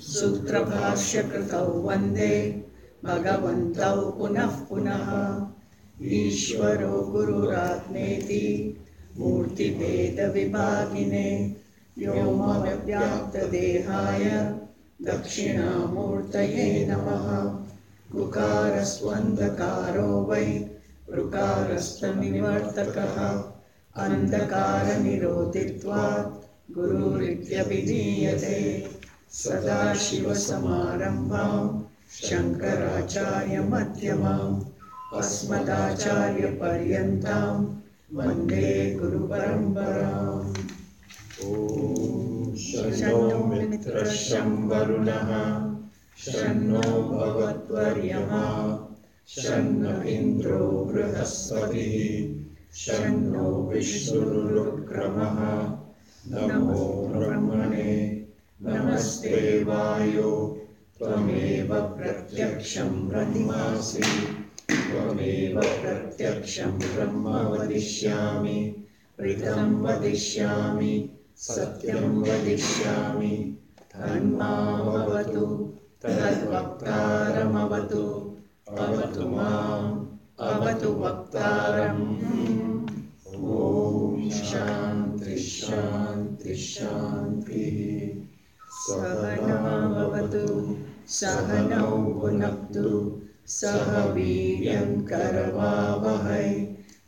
सूत्रभाष्यकृतौ वन्दे भगवन्तौ पुनः पुनः। ईश्वरो गुरुरात्मेति मूर्तिभेदविभागिने व्योमव्याप्तदेहाय दक्षिणामूर्तये नमः। गुकारस्त्वन्धकारो वै ऋकारस्तनिवर्तकः अन्धकारनिरोधित्वात् गुरुरित्यभिधीयते। सदाशिवसमारम्भां शङ्कराचार्यमध्यमाम् अस्मदाचार्यपर्यन्तां वन्दे गुरुपरम्पराम्। ॐ शन्नो मित्रः शं वरुणः शन्नो भगवत्वर्यमा शन्नो इन्द्रो बृहस्पतिः शन्नो विष्णुरुक्रमः। नमो ब्रह्मणे नमस्ते वायो त्वमेव प्रत्यक्षं ब्रह्मासि त्वमेव प्रत्यक्षं ब्रह्म वदिष्यामि ऋतं वदिष्यामि सत्यं वदिष्यामि। तन्मामवतु तद्वक्तारमवतु अवतु माम् अवतु वक्तारम्। ॐ शान्ति शान्ति शान्तिः। सहनावतु सहनौ भुनक्तु सह वीर्यं करवावहै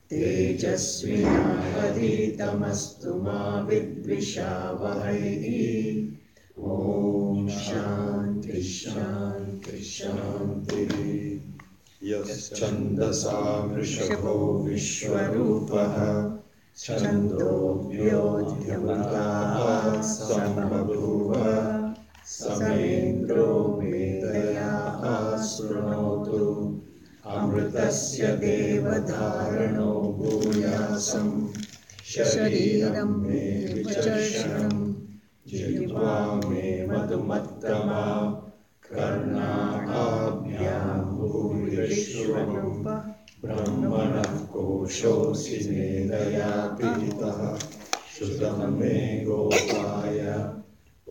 तेजस्विनावधीतमस्तु मा विद्विषावहै। ॐ शान्ति शान्ति शान्तिः। यश्छन्दसा वृषभो विश्वरूपः छन्दोऽव्योऽध्यमृताः सम्बभूव समेन्द्रो मेधया शृणोतु। अमृतस्य देवधारणो भूयासं शरीरं मे विचर्षणं जिह्वा मे मधुमत्तमा कर्णाभ्यां भूरिश्वरूप ब्रह्मणः कोशोऽसि मेधया पीतः श्रुतं मे गोपाय। ॐ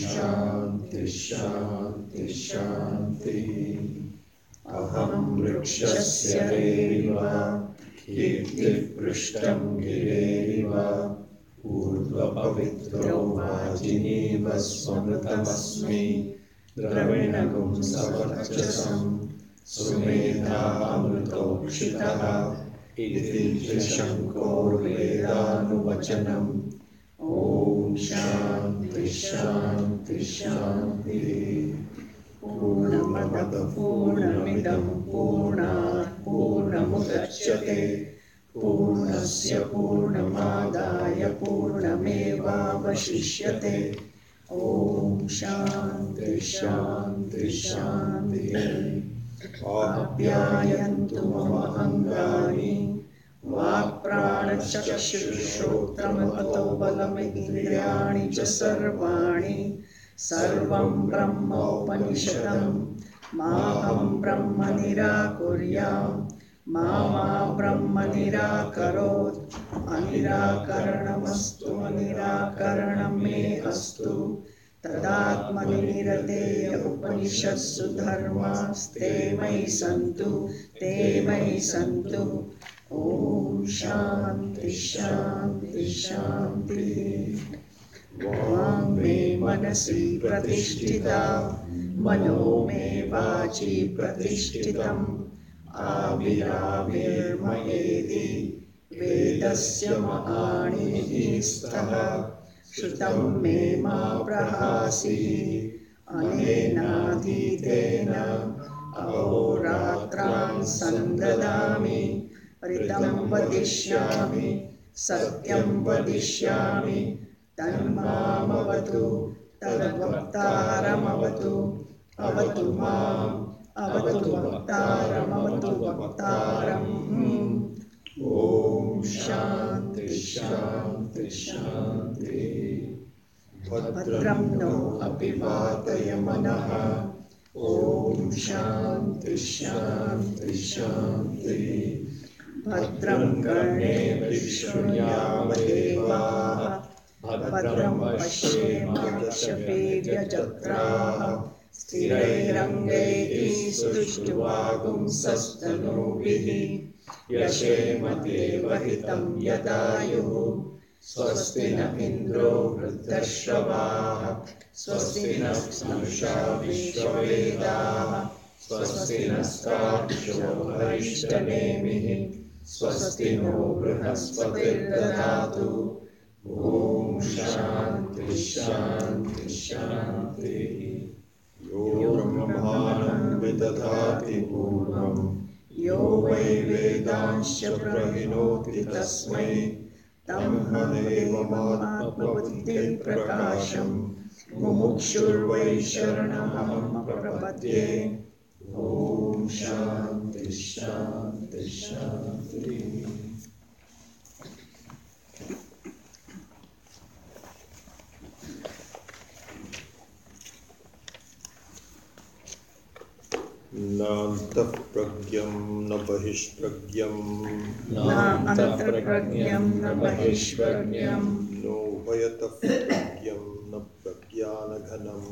शान्ति शान्ति शान्तिः। अहं वृक्षस्य रेरिव कीर्तिः पृष्ठं गिरेरिव ऊर्ध्वपवित्रो वाजिनीव स्वमृतमस्मि द्रविणगुं सवर्चसं सुमेधा अमृतोक्षितः इति त्रिशङ्कोर्वेदानुवचनम्। ॐ शान्ति शान्ति शान्तिः। पूर्णमदः पूर्णमिदं पूर्णात् पूर्णमुदच्यते पूर्णस्य पूर्णमादाय पूर्णमेवावशिष्यते। ॐ शान्ति शान्ति शान्तिः। आप्यायन्तु मम अङ्गानि वाक्प्राणचक्षुश्रोत्रमतो बलमिन्द्रियाणि च सर्वाणि सर्वं ब्रह्मोपनिषदं माहं ब्रह्म निराकुर्याम् मा ब्रह्म निराकरोत्। अनिराकरणमस्तु अनिराकरणं मे अस्तु। तदात्मनि निरतेय उपनिषत्सु धर्मास्ते मयि सन्तु ते मयि सन्तु। ॐ शान्ति शान्ति शान्तिः। वाङ् मे मनसि प्रतिष्ठिता मनो मे वाचि प्रतिष्ठितम् आविराविर्मयेति वेदस्य महानिः स्तः श्रुतं मे मा प्रहासीः। अनेनाधीतेन अहोरात्रान् सन्ददामि ऋतं वदिष्यामि सत्यं वदिष्यामि। तन्मामवतु तद्वक्तारमवतु अवतु माम् अवतु वक्तारमवतु वक्तारम्। ॐ शान्ति शान्ति शान्तिः। भद्रं नो अपि वातयमनः। ॐ शान्ति शान्ति शान्तिः। भद्रं कर्णेभिः शृणुयामदेवाः भद्रं पश्येमाक्षपेर्यजत्राः स्थिरैरङ्गैः स्तुष्ट्वागुंसस्तनूभिः यशेम देवहितं यदायुः स्वस्ति न इन्द्रो वृद्धश्रवाः स्वस्ति नः पूषा विश्ववेदाः स्वस्ति नस्तार्क्ष्यो अरिष्टनेमिः स्वस्ति नो बृहस्पतिर्दधातु ॐ शान्ति शान्ति शान्तिः। यो ब्रह्माणं विदधाति पूर्वं यो वै वेदांश्च प्रहिणोति तस्मै तमहदेवमात्मबुद्धिप्रकाशं मुमुक्षुर्वै शरणमहं प्रपद्ये। ॐ शान्ति शान्ति शान्तिः। नान्तःप्रज्ञं न बहिष्प्रज्ञं नान्तःप्रज्ञं न बहिष्प्रज्ञं नोभयतः प्रज्ञं न प्रज्ञानघनं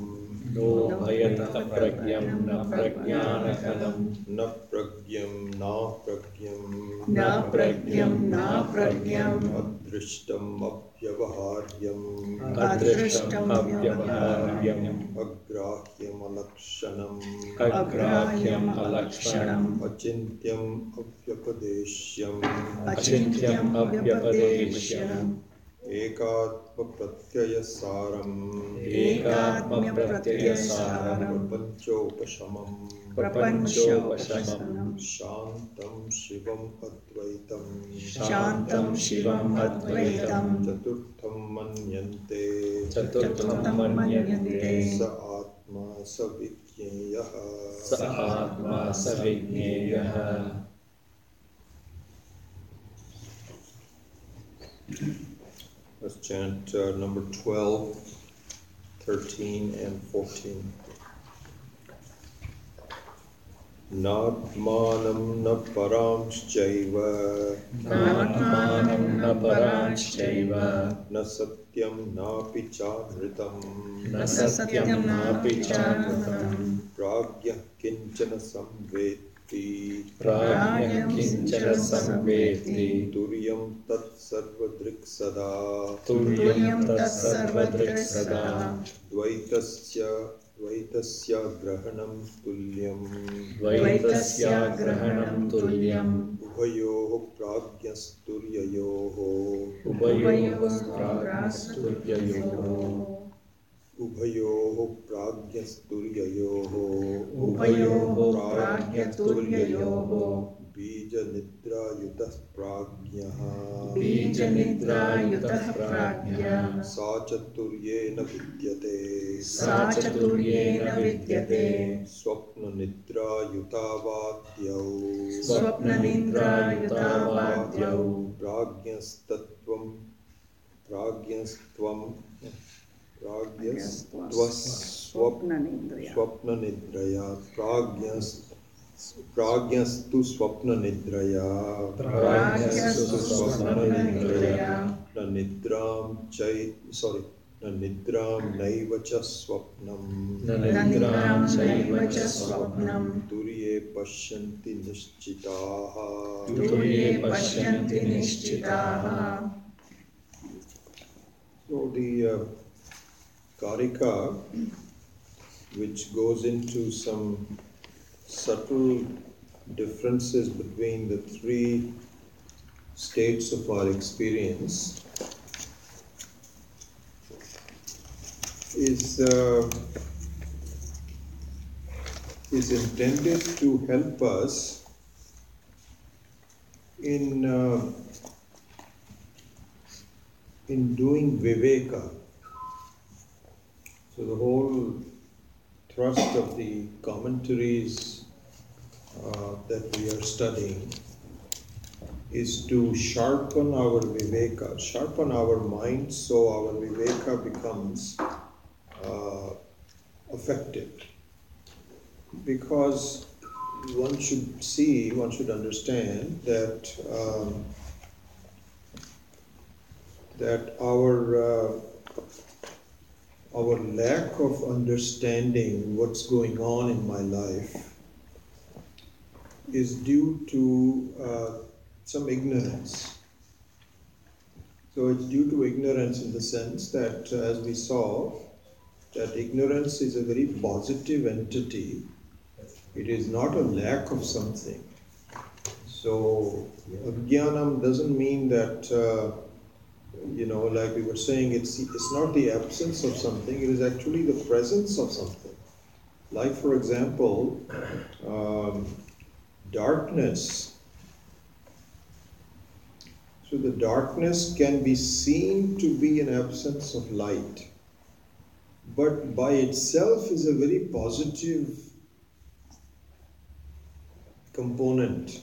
नोभयतः प्रज्ञं न प्रज्ञानघनं न प्रज्ञं नाप्रज्ञं न प्रज्ञं नाप्रज्ञम् अदृष्टम् अव्यवहार्यम् अदृष्टम् अव्यवहार्यम् अग्राह्यमलक्षणम् अग्राह्यम् अलक्षणम् अचिन्त्यम् अव्यपदेश्यम् अचिन्त्यम् अव्यपदेश्यम् एकात्मप्रत्ययसारम् एकात्मप्रत्ययसारम् प्रपञ्चोपशमम् प्रपञ्चोपशमम् शान्तं शिवम् अद्वैतम् शान्तं शिवम् अद्वैतम् चतुर्थं मन्यन्ते चतुर्थं मन्यन्ते स आत्मा स विज्ञेयः स आत्मा स विज्ञेयः। Let's chant number 12, 13, and 14. Natmanam na paramschaiva नात्मानं न परांश्चैव na satyam napi chamritam न सत्यं नापि चानृतम् pragya kinchana samveti प्राज्ञः किञ्चन संवेत्ति turyam tat sarvadrik sada तुर्यं तत्सर्वदृक् सदा द्वैतस्य ग्रहणं तुल्यम् द्वैतस्याग्रहणं तुल्यम् उभयोः प्राज्ञस्तुर्ययोः उभयोः प्राज्ञस्तुल्ययोः उभयोः प्राज्ञस्तुर्ययोः उभयोः प्राज्ञतुर्ययोः बीजनिद्रायुतः प्राज्ञः बीजनिद्रायुतः प्राज्ञः सा चतुर्येन विद्यते सा चतुर्येन विद्यते स्वप्ननिद्रायुतावाद्यौ स्वप्ननिद्रायुतावाद्यौ स्वप्ननिद्रया प्राज्ञस्तु स्वप्ननिद्रया न निद्रां नैव च स्वप्नम् तुर्ये पश्यन्ति निश्चिताः So the Karika, which goes into some subtle differences between the three states of our experience, is intended to help us in doing viveka. So the whole thrust of the commentaries that we are studying is to sharpen our viveka, sharpen our mind so our viveka becomes effective. Because one should understand that that our lack of understanding what's going on in my life is due to some ignorance. So it's due to ignorance in the sense that, as we saw, that ignorance is a very positive entity. It is not a lack of something. So ajnanam doesn't mean that, like we were saying, it's not the absence of something, it is actually the presence of something. Like, for example, darkness. So the darkness can be seen to be an absence of light, but by itself is a very positive component.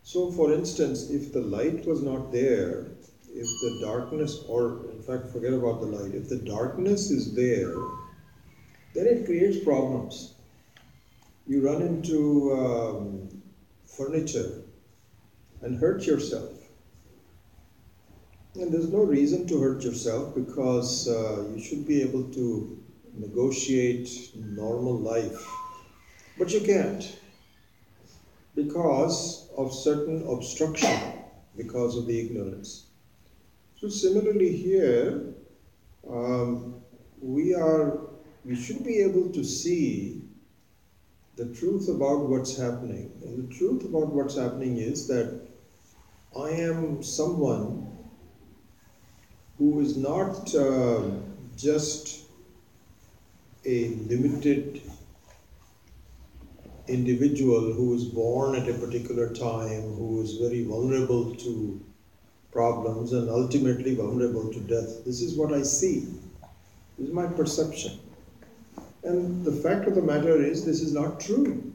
So for instance, if the light was not there, if the darkness, or in fact forget about the light, if the darkness is there, then it creates problems. You run into furniture and hurt yourself. And there's no reason to hurt yourself because you should be able to negotiate normal life. But you can't because of certain obstruction, because of the ignorance. So similarly here, we should be able to see the truth about what's happening. And the truth about what's happening is that I am someone who is not just a limited individual who is born at a particular time, who is very vulnerable to problems and ultimately vulnerable to death. This is what I see. This is my perception. And the fact of the matter is, this is not true.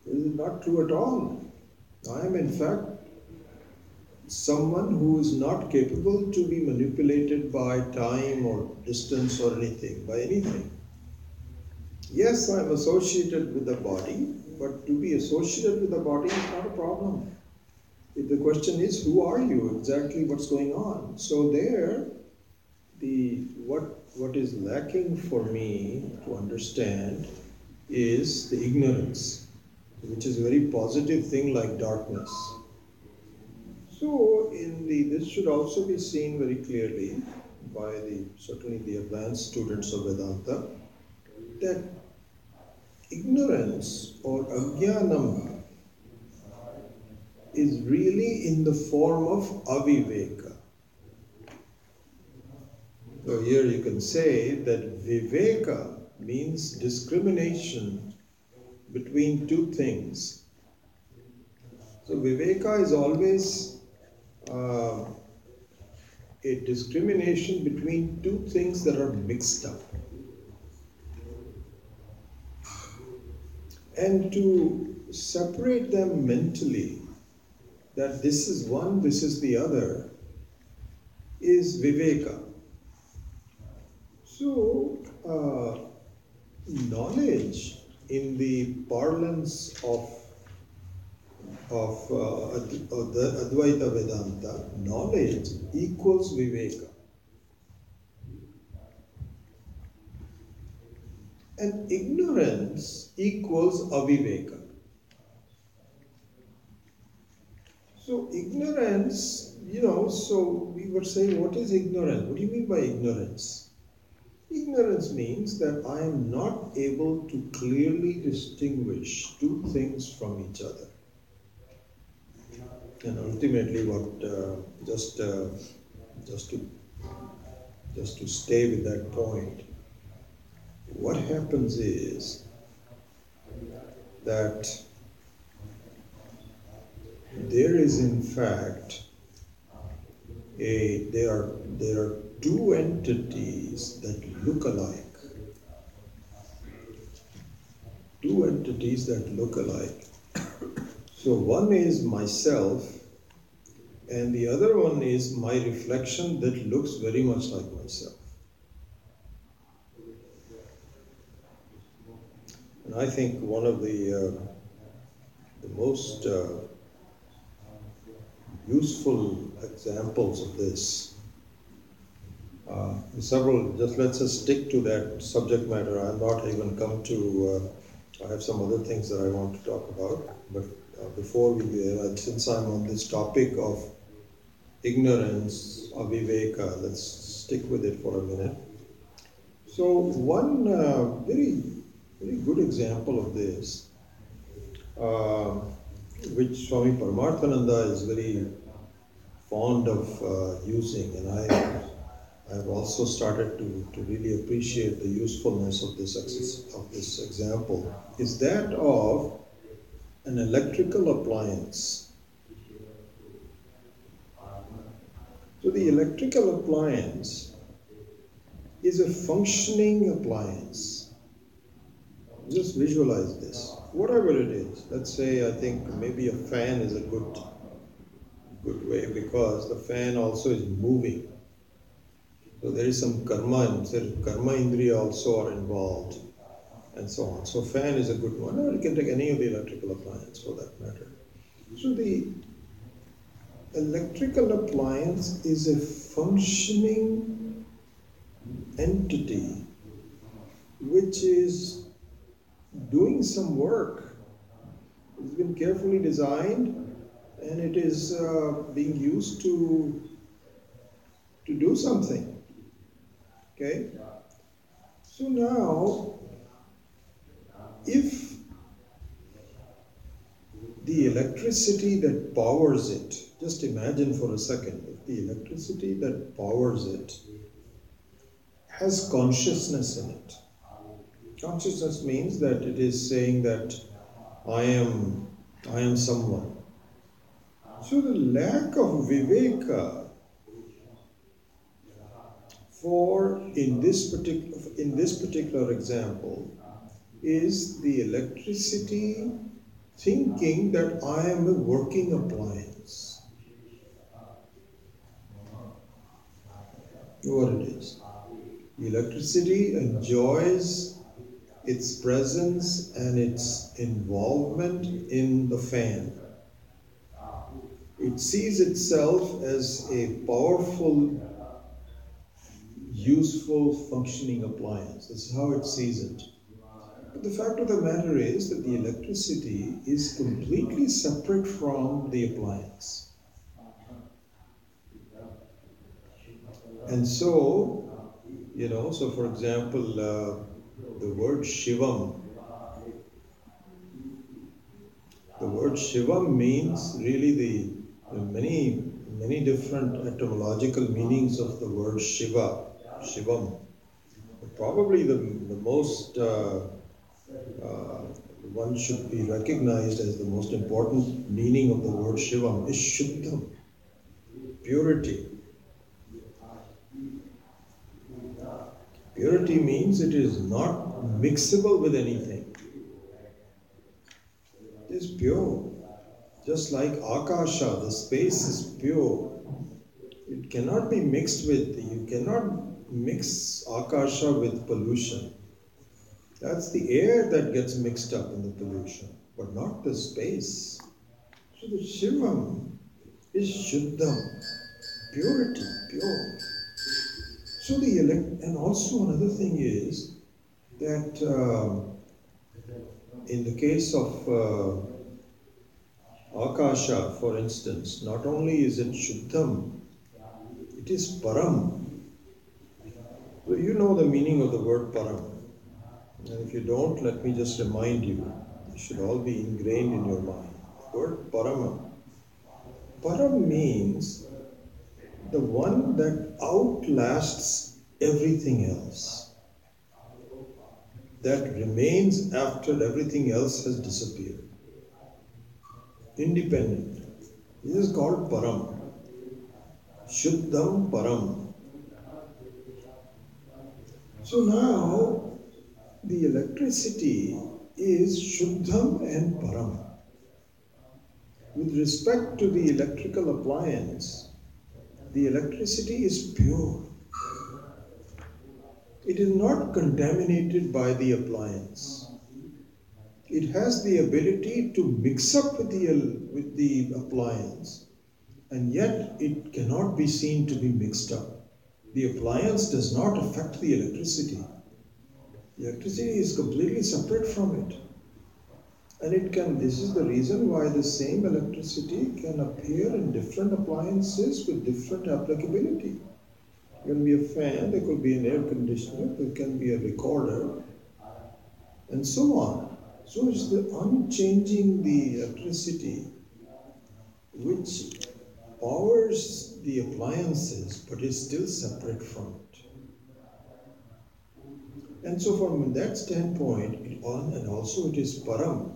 This is not true at all. I am in fact someone who is not capable to be manipulated by time or distance or anything, by anything. Yes, I am associated with the body, but to be associated with the body is not a problem. If the question is, who are you? Exactly what's going on? So there, what is lacking for me to understand is the ignorance, which is a very positive thing like darkness. So this should also be seen very clearly by certainly the advanced students of Vedanta, that ignorance or ajnanam is really in the form of aviveka. So here you can say that viveka means discrimination between two things. So viveka is always a discrimination between two things that are mixed up. And to separate them mentally, that this is one, this is the other, is viveka. So, knowledge in the parlance of the Advaita Vedanta, knowledge equals viveka. And ignorance equals aviveka. So ignorance, so we were saying, what is ignorance? What do you mean by ignorance? Ignorance means that I am not able to clearly distinguish two things from each other. And ultimately, just to stay with that point, what happens is that there is in fact there are two entities that look alike. Two entities that look alike. So one is myself and the other one is my reflection that looks very much like myself. And I think one of the most useful examples of this. Several, just let's just stick to that subject matter. I'm not even come to, I have some other things that I want to talk about, but before we do, since I'm on this topic of ignorance, aviveka, let's stick with it for a minute. So one very good example of this, which Swami Paramarthananda is very fond of using, and I have also started to really appreciate the usefulness of this example, is that of an electrical appliance. So the electrical appliance is a functioning appliance. Just visualize this. Whatever it is, let's say I think maybe a fan is a good way, because the fan also is moving. So there is some karma indriya also are involved, and so on. So fan is a good one, or you can take any of the electrical appliance for that matter. So the electrical appliance is a functioning entity which is doing some work. It's been carefully designed, and it is being used to do something. Okay? So now, if the electricity that powers it, just imagine for a second, if the electricity that powers it has consciousness in it. Consciousness means that it is saying that I am someone. So the lack of viveka in this particular example is the electricity thinking that I am a working appliance. What it is. The electricity enjoys its presence and its involvement in the fan. It sees itself as a powerful, useful, functioning appliance. This is how it sees it. But the fact of the matter is that the electricity is completely separate from the appliance. And so, so for example, the word Shivam. The word Shivam means really the many different etymological meanings of the word Shiva. Shivam. But probably the most one should be recognized as the most important meaning of the word Shivam is Shuddham, purity. Purity means it is not mixable with anything. It is pure. Just like Akasha, the space is pure. It cannot be mixed with, you cannot mix Akasha with pollution. That's the air that gets mixed up in the pollution, but not the space. So the Shivam is Shuddham, purity, pure. So and also another thing is that in the case of Akasha, for instance, not only is it Shuddham, it is Param. So you know the meaning of the word Param. And if you don't, let me just remind you. It should all be ingrained in your mind. The word Parama. Param means the one that outlasts everything else. That remains after everything else has disappeared. Independent. This is called Param. Shuddham Param. So now, the electricity is Shuddham and Param. With respect to the electrical appliance, the electricity is pure. It is not contaminated by the appliance. It has the ability to mix up with the appliance and yet it cannot be seen to be mixed up. The appliance does not affect the electricity. The electricity is completely separate from it. And this is the reason why the same electricity can appear in different appliances with different applicability. There can be a fan, there could be an air conditioner, there can be a recorder, and so on. So it's the unchanging the electricity which powers the appliances but is still separate from it. And so from that standpoint, and also it is param.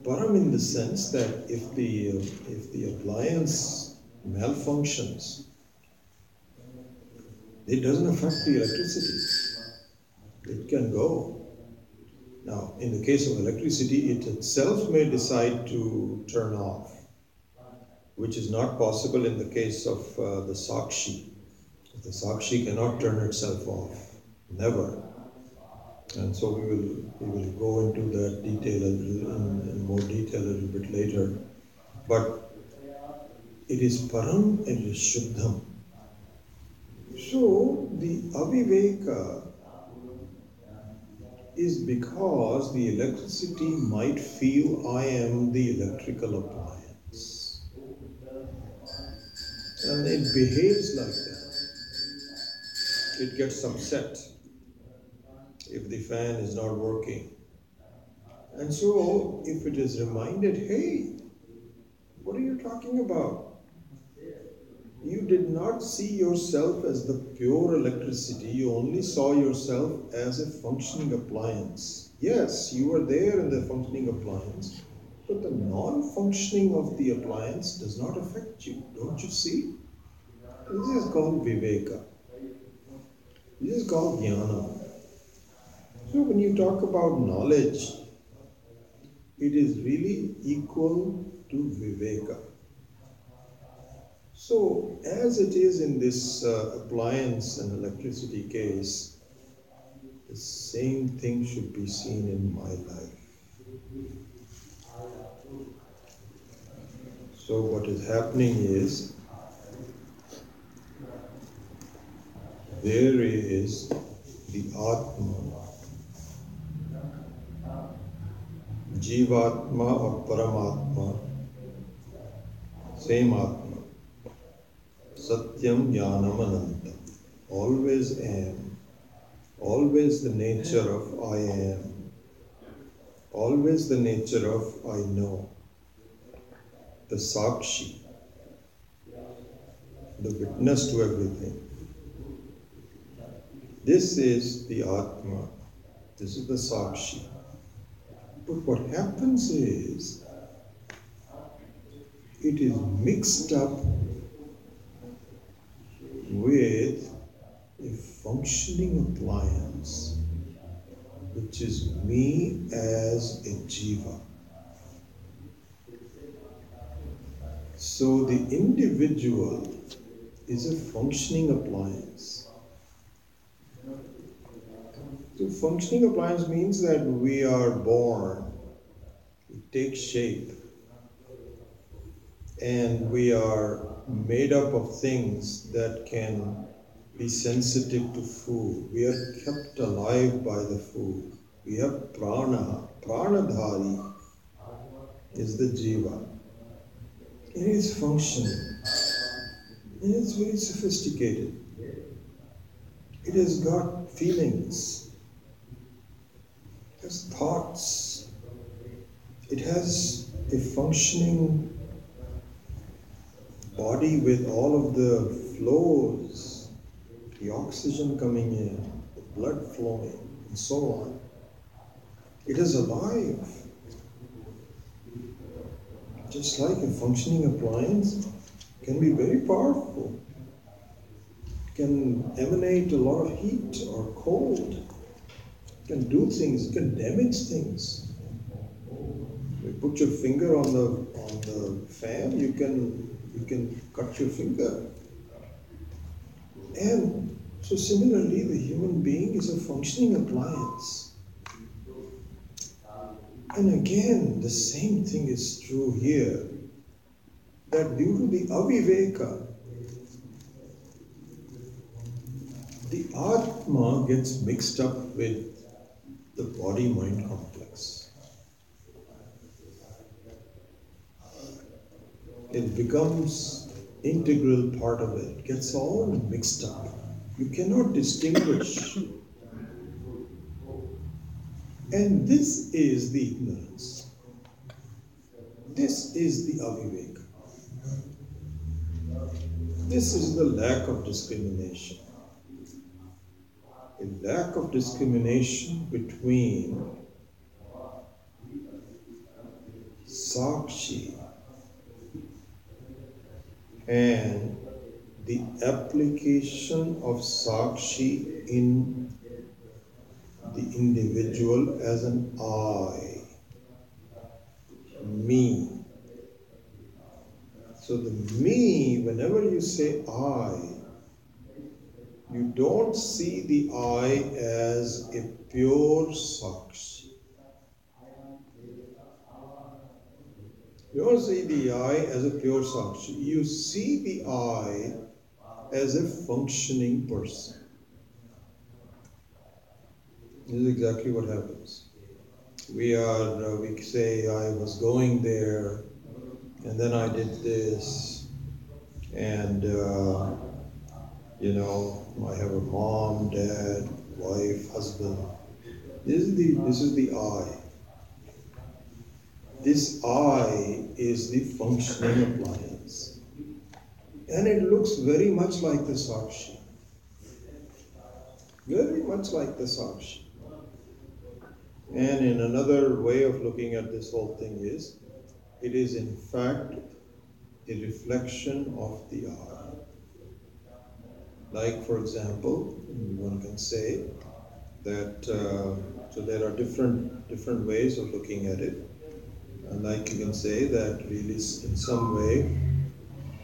Param in the sense that if the appliance malfunctions, it doesn't affect the electricity. It can go. Now, in the case of electricity, it itself may decide to turn off, which is not possible in the case of the Sakshi. The Sakshi cannot turn itself off, never. And so we will go into that detail in more detail a little bit later. But it is param and it is shuddham. So the aviveka is because the electricity might feel I am the electrical appliance. And it behaves like that. It gets upset if the fan is not working. And so if it is reminded, hey, what are you talking about? You did not see yourself as the pure electricity, you only saw yourself as a functioning appliance. Yes, you were there in the functioning appliance, but the non-functioning of the appliance does not affect you. Don't you see? This is called viveka. This is called jnana. So when you talk about knowledge, it is really equal to viveka. So as it is in this appliance and electricity case, the same thing should be seen in my life. So what is happening is, there is the Atma, Jivatma or Paramatma, same Atma. Satyam Jnanam Anantam. Always am. Always the nature of I am. Always the nature of I know. The Sakshi. The witness to everything. This is the Atma. This is the Sakshi. But what happens is, it is mixed up with a functioning appliance, which is me as a jiva. So the individual is a functioning appliance. So functioning appliance means that we are born, we take shape, and we are made up of things that can be sensitive to food. We are kept alive by the food. We have prana. Pranadhari is the jiva. It is functioning. And it's very sophisticated. It has got feelings. It has thoughts. It has a functioning body with all of the flows, the oxygen coming in, the blood flowing, and so on. It is alive. Just like a functioning appliance can be very powerful. It can emanate a lot of heat or cold. It can do things, it can damage things. You put your finger on the fan, you can cut your finger. And so similarly, the human being is a functioning appliance. And again, the same thing is true here. that due to the aviveka, the Atma gets mixed up with the body-mind complex. It becomes integral part of it, gets all mixed up. You cannot distinguish. And this is the ignorance. This is the aviveka. This is the lack of discrimination. A lack of discrimination between Sakshi and the application of Sakshi in the individual as an I, me. So the me, whenever you say I, you don't see the I as a pure Sakshi. You don't see the I as a pure Sakshi. You see the I as a functioning person. This is exactly what happens. We say, I was going there, and then I did this, and I have a mom, dad, wife, husband. This is the I. This I is the functioning appliance. And it looks very much like the Sakshi. Very much like the Sakshi. And in another way of looking at this whole thing is, it is in fact a reflection of the I. Like, for example, one can say that, so there are different ways of looking at it. And like you can say that really in some way,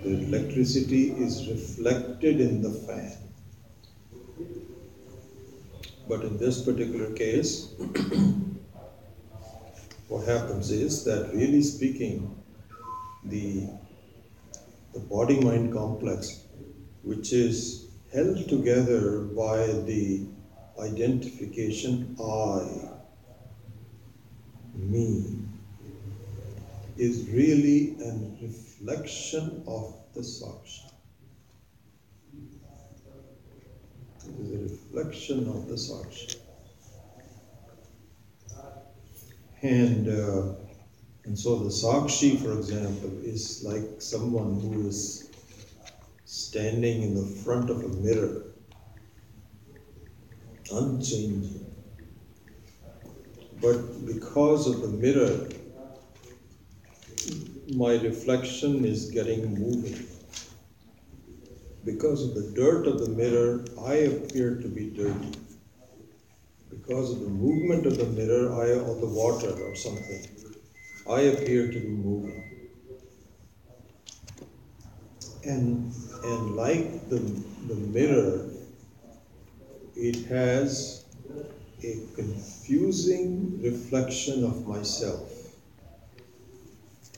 the electricity is reflected in the fan. But in this particular case, what happens is that really speaking, the body-mind complex, which is held together by the identification I, me, is really a reflection of the Sakshi. It is a reflection of the Sakshi. And so the Sakshi, for example, is like someone who is standing in the front of a mirror, unchanging. But because of the mirror, my reflection is getting moving. Because of the dirt of the mirror, I appear to be dirty. Because of the movement of the mirror, or the water or something, I appear to be moving. And like the mirror, it has a confusing reflection of myself.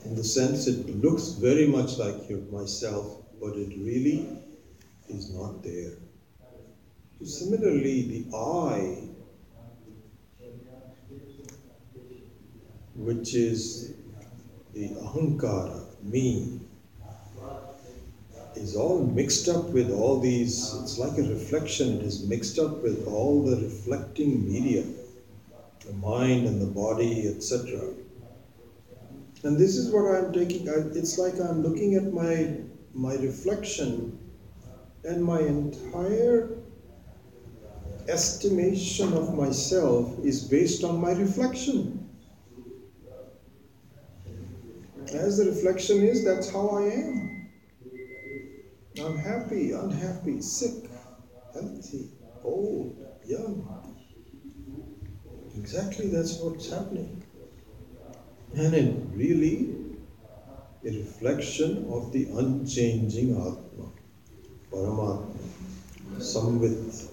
In the sense it looks very much like myself, but it really is not there. So similarly, the I, which is the ahankara, me, is all mixed up with all these, it's like a reflection, it is mixed up with all the reflecting media, the mind and the body, etc. And this is what I'm taking, it's like I'm looking at my reflection, and my entire estimation of myself is based on my reflection. As the reflection is, that's how I am. I'm happy, unhappy, sick, healthy, old, young. Exactly, that's what's happening. And it really a reflection of the unchanging Atma, Paramatma, Samvit.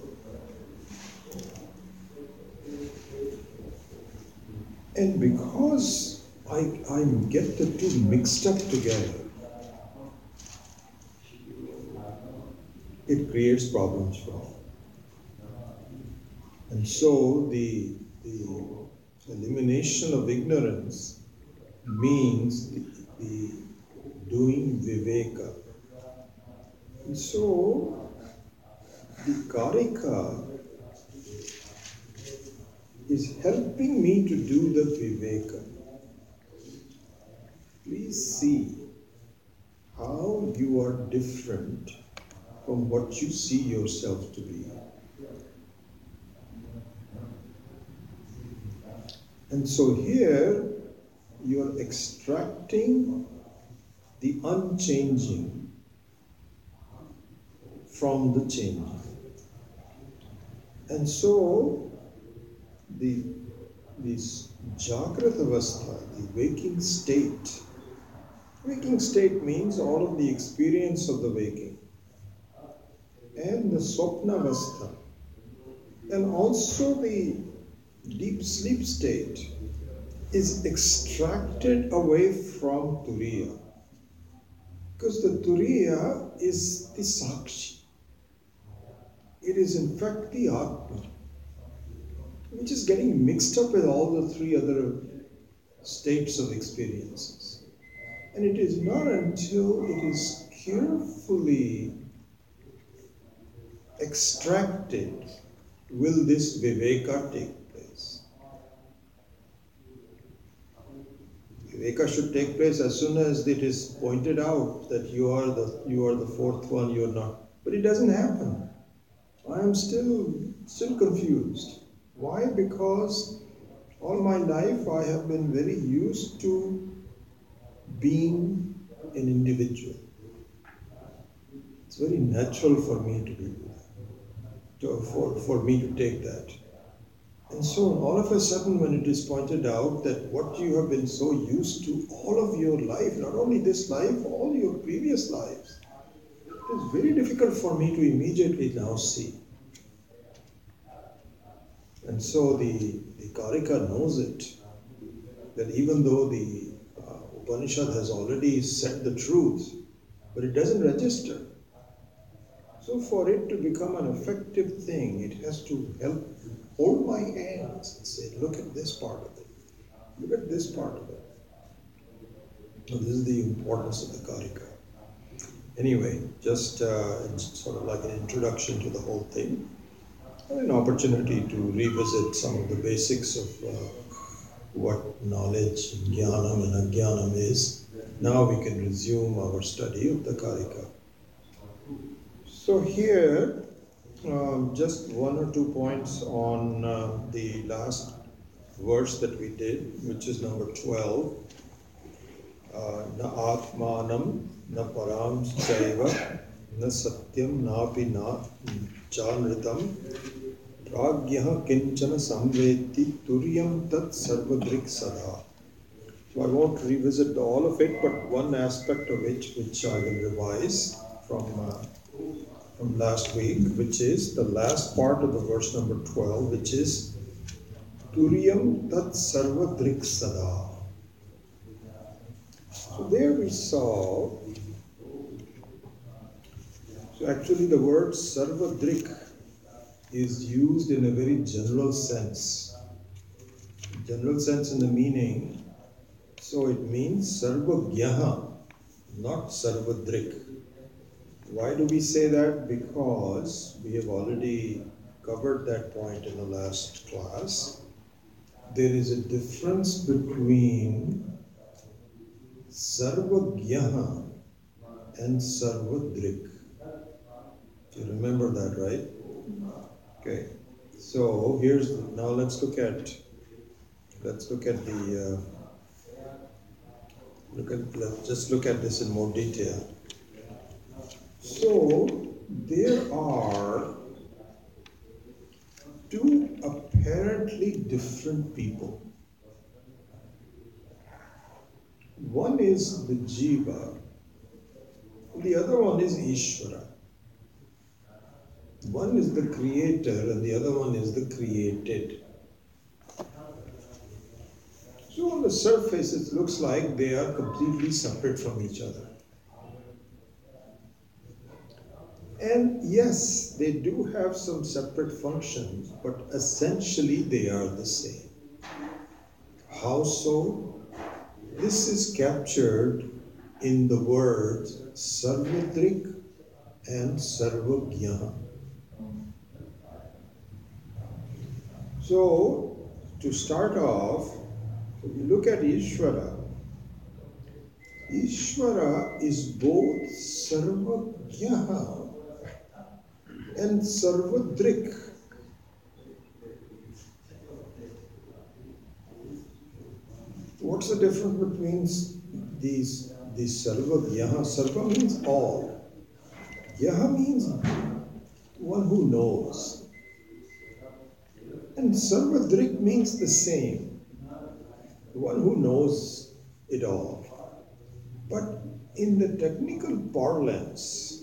And because I get the two mixed up together, it creates problems for me. And so the elimination of ignorance means the doing viveka. And so the karika is helping me to do the viveka. Please see how you are different from what you see yourself to be. And so here you are extracting the unchanging from the changing. And so this Jagrata Avastha, the waking state means all of the experience of the waking, and the Swapna Avastha, and also the deep sleep state is extracted away from Turiya. Because the Turiya is the Sakshi. It is in fact the Atma, which is getting mixed up with all the three other states of experiences. And it is not until it is carefully extracted will this Viveka take place. Viveka should take place as soon as it is pointed out that you are the fourth one, you are not. But it doesn't happen. I am still confused. Why? Because all my life I have been very used to being an individual. It's very natural for me to be for me to take that. And so all of a sudden when it is pointed out that what you have been so used to all of your life, not only this life, all your previous lives, it is very difficult for me to immediately now see. And so the Karika knows it, that even though the Upanishad has already said the truth, but it doesn't register. So for it to become an effective thing, it has to help hold my hands and say, look at this part of it. Look at this part of it. So this is the importance of the Karika. Anyway, just sort of like an introduction to the whole thing, and an opportunity to revisit some of the basics of what knowledge, jnanam and ajnanam is. Now we can resume our study of the Karika. So here, just one or 2 points on the last verse that we did, which is number 12. Na atmanam, na param chaiva, na satyam, napi na chanritam, pragyaha kinchana samveti turyam tat sarvadrik sada. So I won't revisit all of it, but one aspect of it which I will revise from last week, which is the last part of the verse number 12, which is Turyam tat sarvadrik sada. So there we saw, so actually the word sarvadrik is used in a very general sense. General sense in the meaning, so it means sarvagyaha, not sarvadrik. Why do we say that? Because we have already covered that point in the last class. There is a difference between sarvagyaha and sarvadrik. You remember that, right? Okay. So here's now let's look at let's look at this in more detail. So there are two apparently different people. One is the Jiva, the other one is Ishvara. One is the creator and the other one is the created. So on the surface it looks like they are completely separate from each other. And yes, they do have some separate functions, but essentially they are the same. How so? This is captured in the words Sarvadrik and Sarvagya. So, to start off, if you look at Ishvara, Ishvara is both Sarvagya and Sarvadrik. What's the difference between these Sarvagya? Sarva means all. Yaha means one who knows. And Sarvadrik means the same, the one who knows it all. But in the technical parlance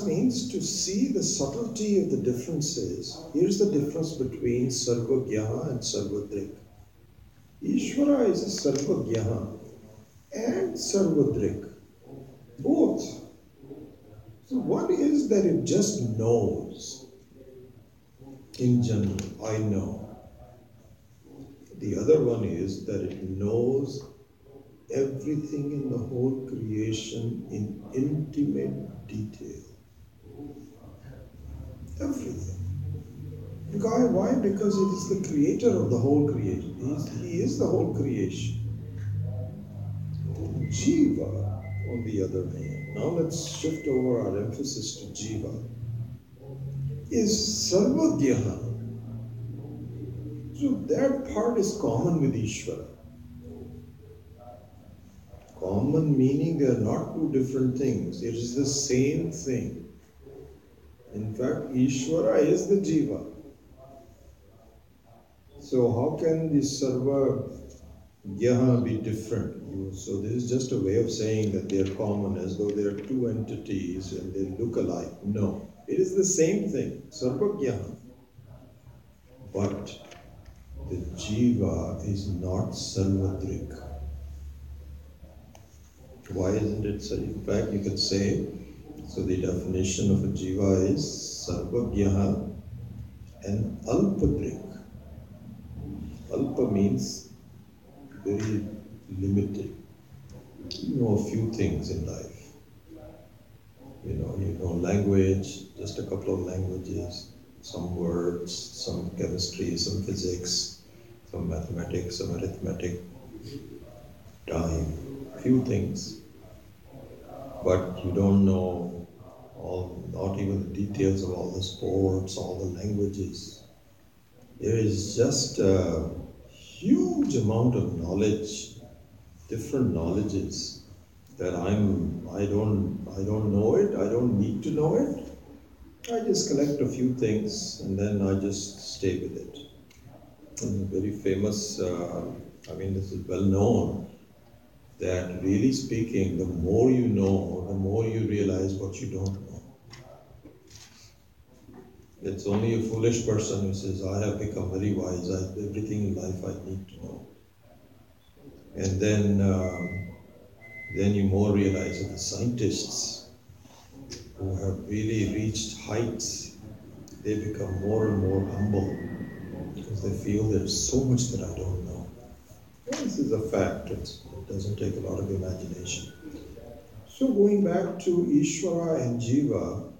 means to see the subtlety of the differences. Here's the difference between Sarvagya and Sarvadrik. Ishvara is a Sarvagya and Sarvadrik, both. So one is that it just knows. In general, I know. The other one is that it knows everything in the whole creation in intimate detail. Everything. Why? Because it is the creator of the whole creation. He is the whole creation. Jiva, on the other hand, now let's shift over our emphasis to Jiva, is Sarvagya. So that part is common with Ishvara. Common meaning they are not two different things. It is the same thing. In fact, Ishvara is the Jiva. So how can the Sarvagya be different? So this is just a way of saying that they are common, as though there are two entities and they look alike. No, it is the same thing, Sarvagya. But the Jiva is not Sarvadrik. Why isn't it so? In fact, you could say, so the definition of a Jiva is Sarvagya and Alpadrik. Alpa means very limited. You know a few things in life. You know language, just a couple of languages, some words, some chemistry, some physics, some mathematics, some arithmetic, time, few things. But you don't know not even the details of all the sports, all the languages. There is just a huge amount of knowledge, different knowledges that I don't know it, I don't need to know it. I just collect a few things and then I just stay with it. And very famous, this is well known, that really speaking, the more you know, the more you realize what you don't know. It's only a foolish person who says, I have become very wise, everything in life I need to know. And then you more realize that the scientists who have really reached heights, they become more and more humble because they feel there's so much that I don't know. Well, this is a fact, it doesn't take a lot of imagination. So going back to Ishvara and Jiva,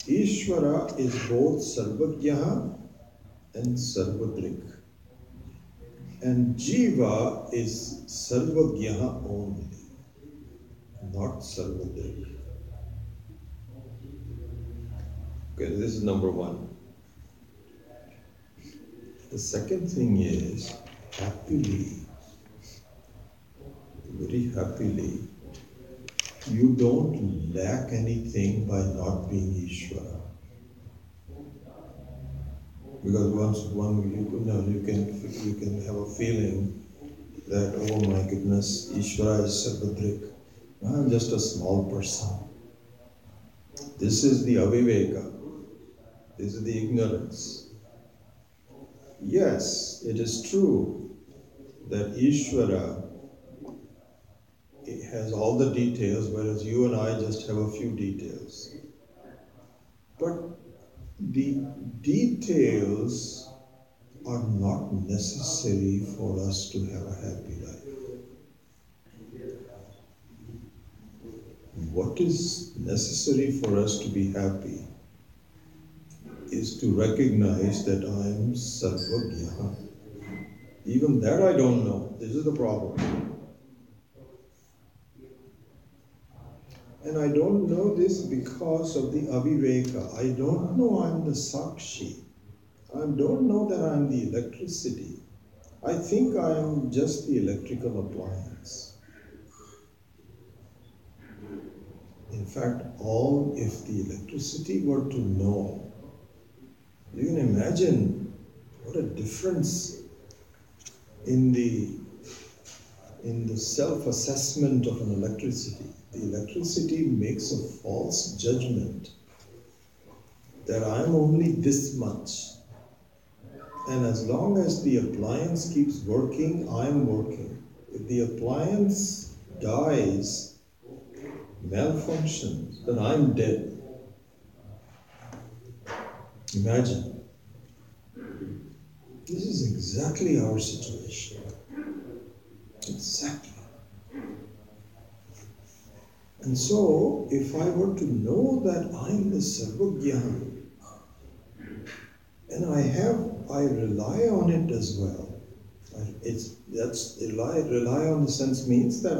Ishvara is both Sarvagya and Sarvadrik. And Jiva is Sarvagya only, not Sarvadrik. Okay, this is number one. The second thing is, happily, very happily, you don't lack anything by not being Ishvara. Because you can have a feeling that, oh my goodness, Ishvara is Sarvadrik. I'm just a small person. This is the aviveka. This is the ignorance. Yes, it is true that Ishvara it has all the details, whereas you and I just have a few details. But the details are not necessary for us to have a happy life. What is necessary for us to be happy is to recognize that I am Sarvagya. Even that I don't know. This is the problem. And I don't know this because of the aviveka. I don't know I'm the Sakshi. I don't know that I'm the electricity. I think I am just the electrical appliance. In fact, if the electricity were to know, you can imagine what a difference in the self-assessment of an electricity. The electricity makes a false judgment that I'm only this much. And as long as the appliance keeps working, I'm working. If the appliance dies, malfunctions, then I'm dead. Imagine. This is exactly our situation. Exactly. And so, if I were to know that I'm the Sarvagya, and I rely on it as well. Rely on the sense means that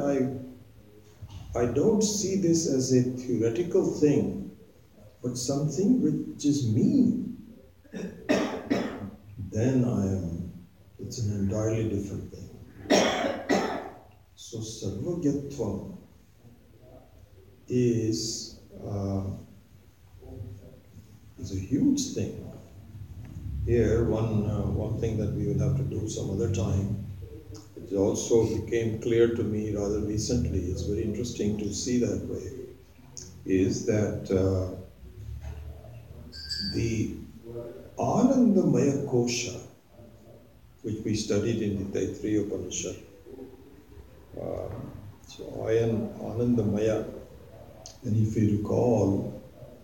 I don't see this as a theoretical thing, but something which is me. Then it's an entirely different thing. So Sarvagyatvam is a huge thing. Here, one thing that we will have to do some other time, it also became clear to me rather recently, it's very interesting to see that way, is that the Anandamaya Kosha, which we studied in the Taittiriya Upanishad, so Anandamaya, and if you recall,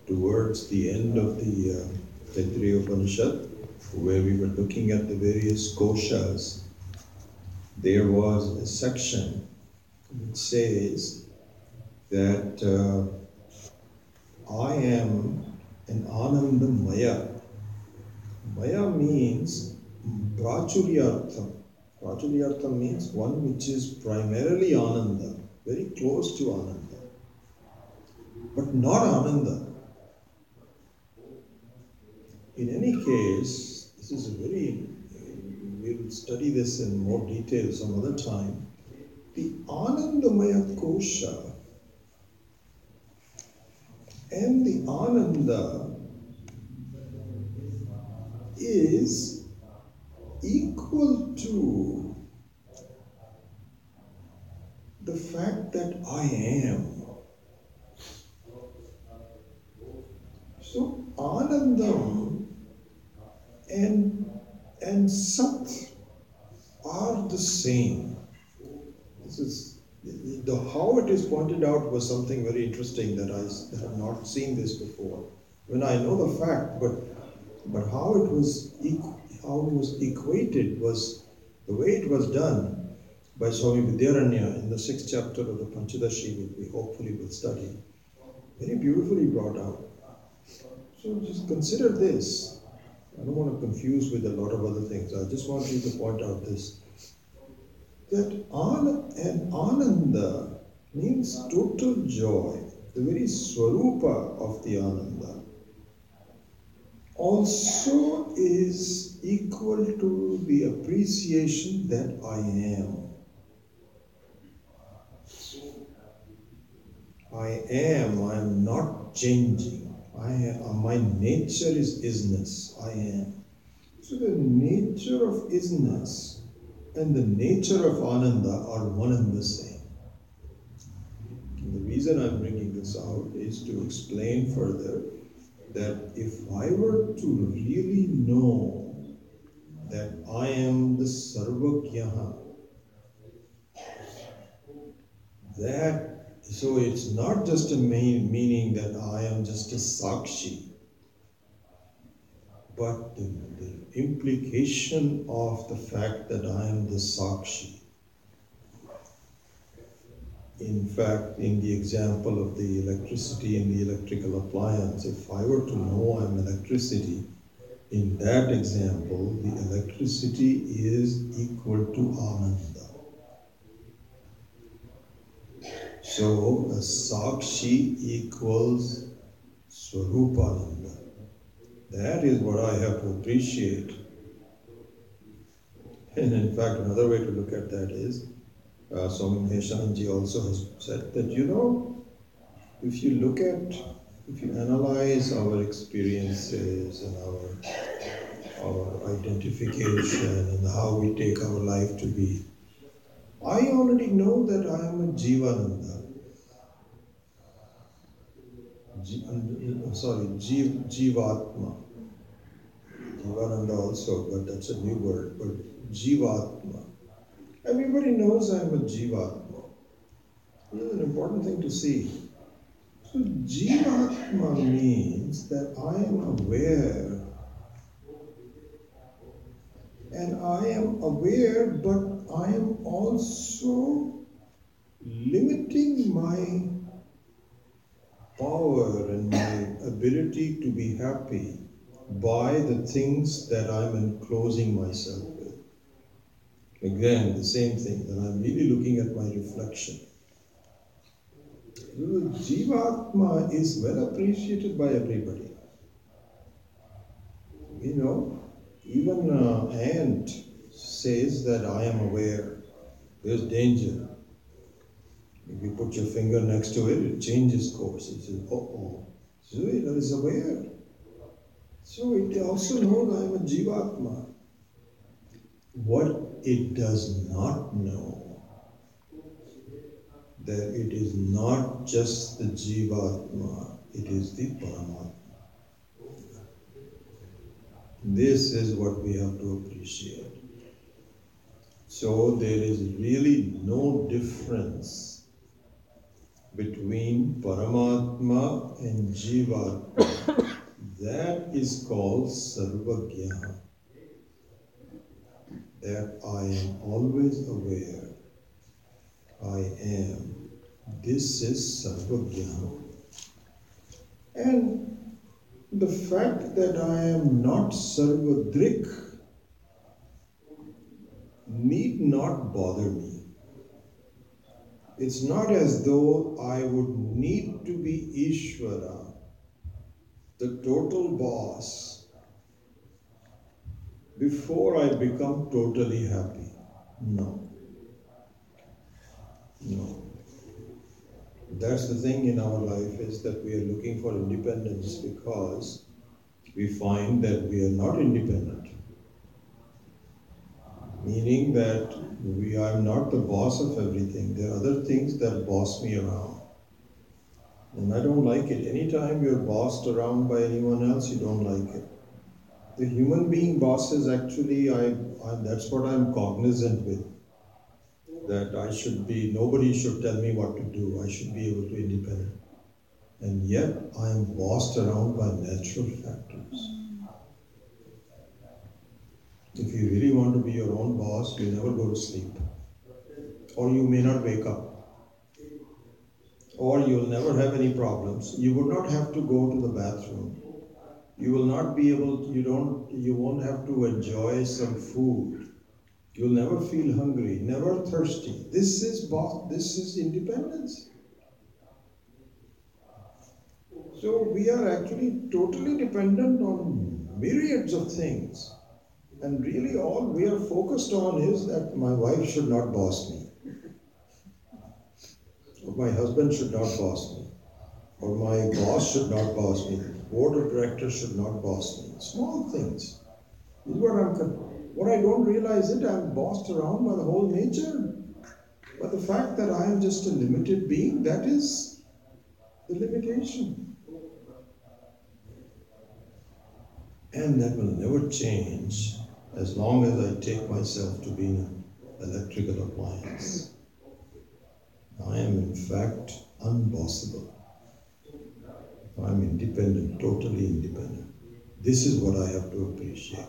towards the end of the Taittiriya Upanishad, where we were looking at the various koshas, there was a section which says that I am an Ananda Maya. Maya means Prachuryartham. Prachuryartham means one which is primarily Ananda, very close to Ananda, but not Ananda. In any case, this is we'll study this in more detail some other time. The Anandamaya Kosha and the Ananda is equal to the fact that I am. So Anandam and Sat are the same. This is how it is pointed out was something very interesting that I have not seen this before. When I know the fact, but how it was equated was the way it was done by Swami Vidyaranya in the 6th chapter of the Panchadashi, which we hopefully will study. Very beautifully brought out. So just consider this. I don't want to confuse with a lot of other things. I just want you to point out this. That Ananda means total joy, the very Swarupa of the Ananda, also is equal to the appreciation that I am. I am not changing. My nature is isness, I am. So the nature of isness and the nature of Ananda are one and the same. And the reason I'm bringing this out is to explain further that if I were to really know that I am the Sarvagyaha, So it's not just a meaning that I am just a sakshi, but the implication of the fact that I am the sakshi. In fact, in the example of the electricity in the electrical appliance, if I were to know I'm electricity, in that example, the electricity is equal to Ananda. So, a Sakshi equals Swarupananda. That is what I have to appreciate. And in fact, another way to look at that is, Swami Maheshananji also has said that, if you analyze our experiences and our identification and how we take our life to be, I already know that I am a Jivananda. Jivatma. Jivananda also, but that's a new word, but Jivatma. Everybody knows I am a Jivatma. This is an important thing to see. So Jivatma means that I am aware. And I am aware, but I am also limiting my power and my ability to be happy by the things that I'm enclosing myself with. Again, the same thing, that I'm really looking at my reflection. Jivatma is well appreciated by everybody. Even an ant says that I am aware. There's danger. If you put your finger next to it, it changes course. It says, uh-oh. So it is aware. So it also knows I am a Jivatma. What it does not know, that it is not just the Jivatma, it is the Paramatma. This is what we have to appreciate. So there is really no difference between Paramatma and Jivatma. That is called Sarvagya. That I am always aware. I am. This is Sarvagya. And the fact that I am not Sarvadrik need not bother me. It's not as though I would need to be Ishvara, the total boss, before I become totally happy. No. That's the thing in our life, is that we are looking for independence because we find that we are not independent. Meaning that I am not the boss of everything. There are other things that boss me around. And I don't like it. Anytime you're bossed around by anyone else, you don't like it. The human being bosses, actually, that's what I'm cognizant with. That nobody should tell me what to do. I should be able to be independent. And yet, I am bossed around by natural factors. If you really want to be your own boss, you never go to sleep. Or you may not wake up. Or you'll never have any problems. You would not have to go to the bathroom. You will not be able, you won't have to enjoy some food. You'll never feel hungry, never thirsty. This is independence. So we are actually totally dependent on myriads of things. And really all we are focused on is that my wife should not boss me. Or my husband should not boss me. Or my boss should not boss me. The board of directors should not boss me. Small things. This is what I don't realize it, I'm bossed around by the whole nature. But the fact that I am just a limited being, that is the limitation. And that will never change as long as I take myself to be an electrical appliance. I am in fact unbossable. I'm independent, totally independent. This is what I have to appreciate.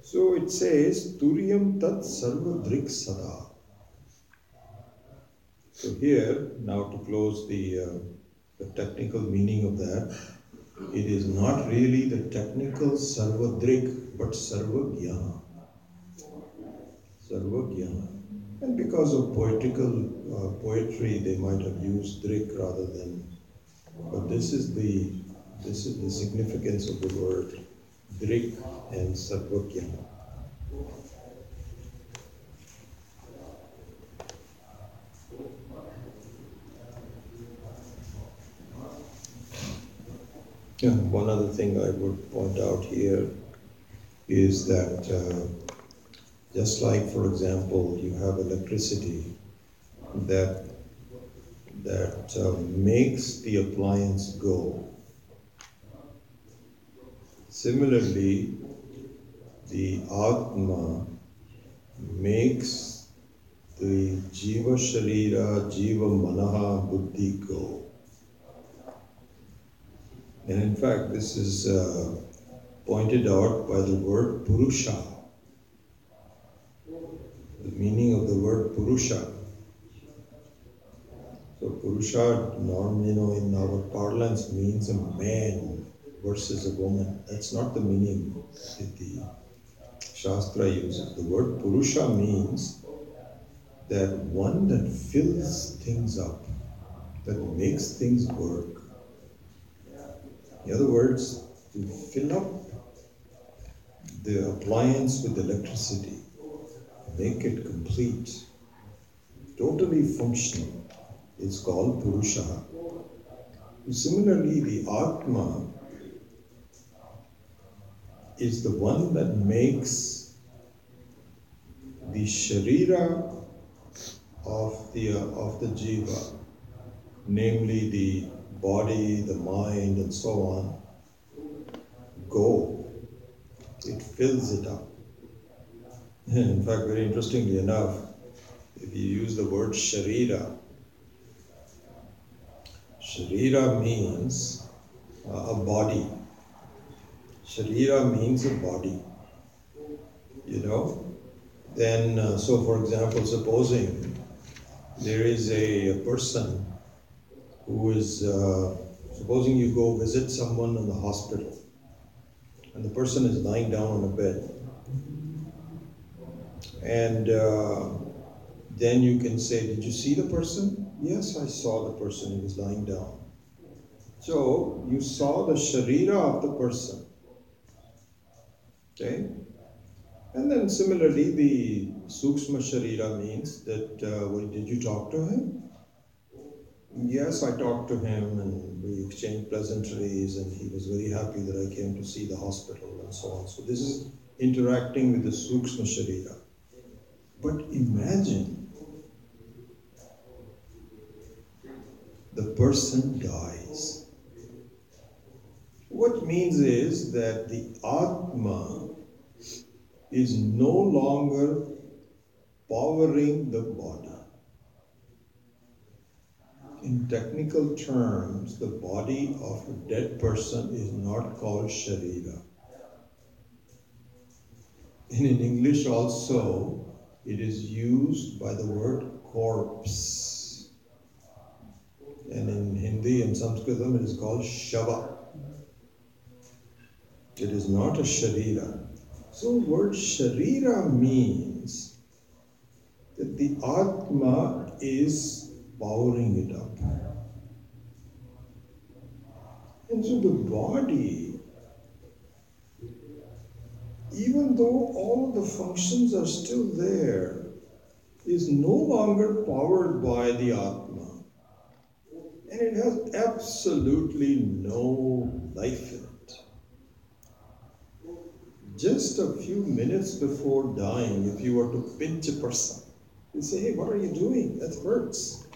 So it says, Turyam tat sarvadrik sada. So here, now to close the technical meaning of that, it is not really the technical sarvadrik, but sarvagyana. Sarvagyana. And because of poetry, they might have used drik rather than. But this is the significance of the word drik and sarvagyana. Yeah, one other thing I would point out here is that just like, for example, you have electricity that makes the appliance go. Similarly, the Atma makes the Jiva Sharira, Jiva Manaha, Buddhi go. And in fact, this is pointed out by the word Purusha. The meaning of the word Purusha. So Purusha, normally, in our parlance means a man versus a woman. That's not the meaning that the Shastra uses. The word Purusha means that one that fills things up, that makes things work. In other words, to fill up the appliance with electricity, make it complete, totally functional, is called Purusha. Similarly, the Atma is the one that makes the Sharira of the Jiva, namely the body, the mind, and so on, go. It fills it up. In fact, very interestingly enough, if you use the word Sharira, Sharira means a body. Sharira means a body. Then, so for example, supposing there is a person who is, supposing you go visit someone in the hospital, and the person is lying down on a bed. And then you can say, did you see the person? Yes, I saw the person, he was lying down. So you saw the Sharira of the person. Okay? And then similarly, the Sukshma Sharira means that, did you talk to him? Yes, I talked to him and we exchanged pleasantries and he was very happy that I came to see the hospital and so on. So this is interacting with the Sukshma Sharira. But imagine the person dies. What it means is that the Atma is no longer powering the body. In technical terms, the body of a dead person is not called Sharira. And in English also, it is used by the word corpse. And in Hindi and Sanskritam, it is called Shava. It is not a Sharira. So the word Sharira means that the Atma is powering it up. And so the body, even though all of the functions are still there, is no longer powered by the Atma. And it has absolutely no life in it. Just a few minutes before dying, if you were to pinch a person, you say, hey, what are you doing? That hurts.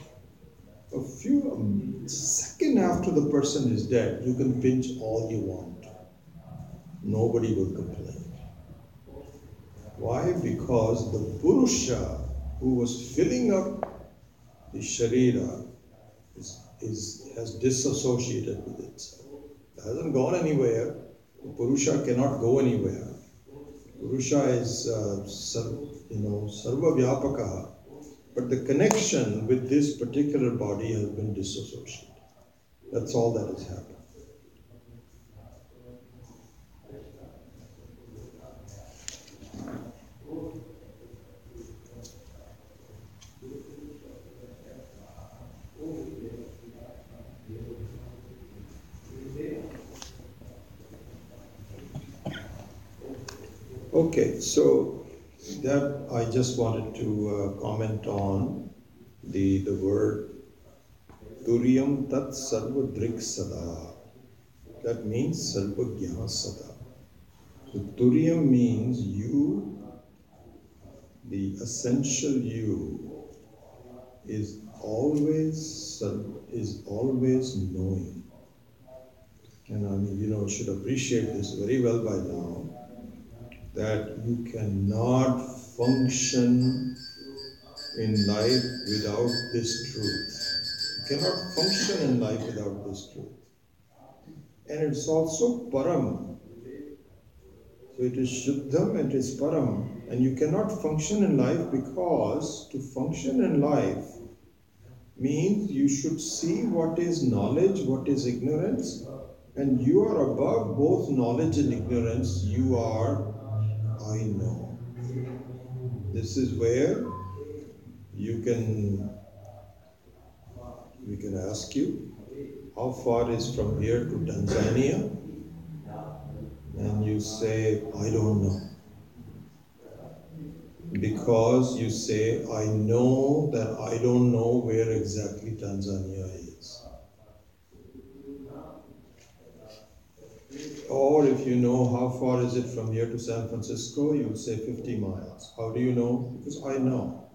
A few seconds after the person is dead, you can pinch all you want. Nobody will complain. Why? Because the Purusha who was filling up the Sharira has disassociated with itself. It hasn't gone anywhere. The Purusha cannot go anywhere. Purusha is, Sarva Vyapaka, but the connection with this particular body has been disassociated. That's all that has happened. Okay, so that I just wanted to comment on the word Turyam Tat Sarvadrik Sada. That means Sarvagya Sada. So Turyam means you, the essential you, is always knowing. And I mean, you should appreciate this very well by now, that you cannot function in life without this truth. You cannot function in life without this truth. And it's also Param. So it is Shuddham, it is Param. And you cannot function in life because to function in life means you should see what is knowledge, what is ignorance, and you are above both knowledge and ignorance. You are I know. This is where we can ask you, how far is from here to Tanzania? And you say, I don't know. Because you say, I know that I don't know where exactly Tanzania is. Or if you know how far is it from here to San Francisco, you would say 50 miles. How do you know? Because I know.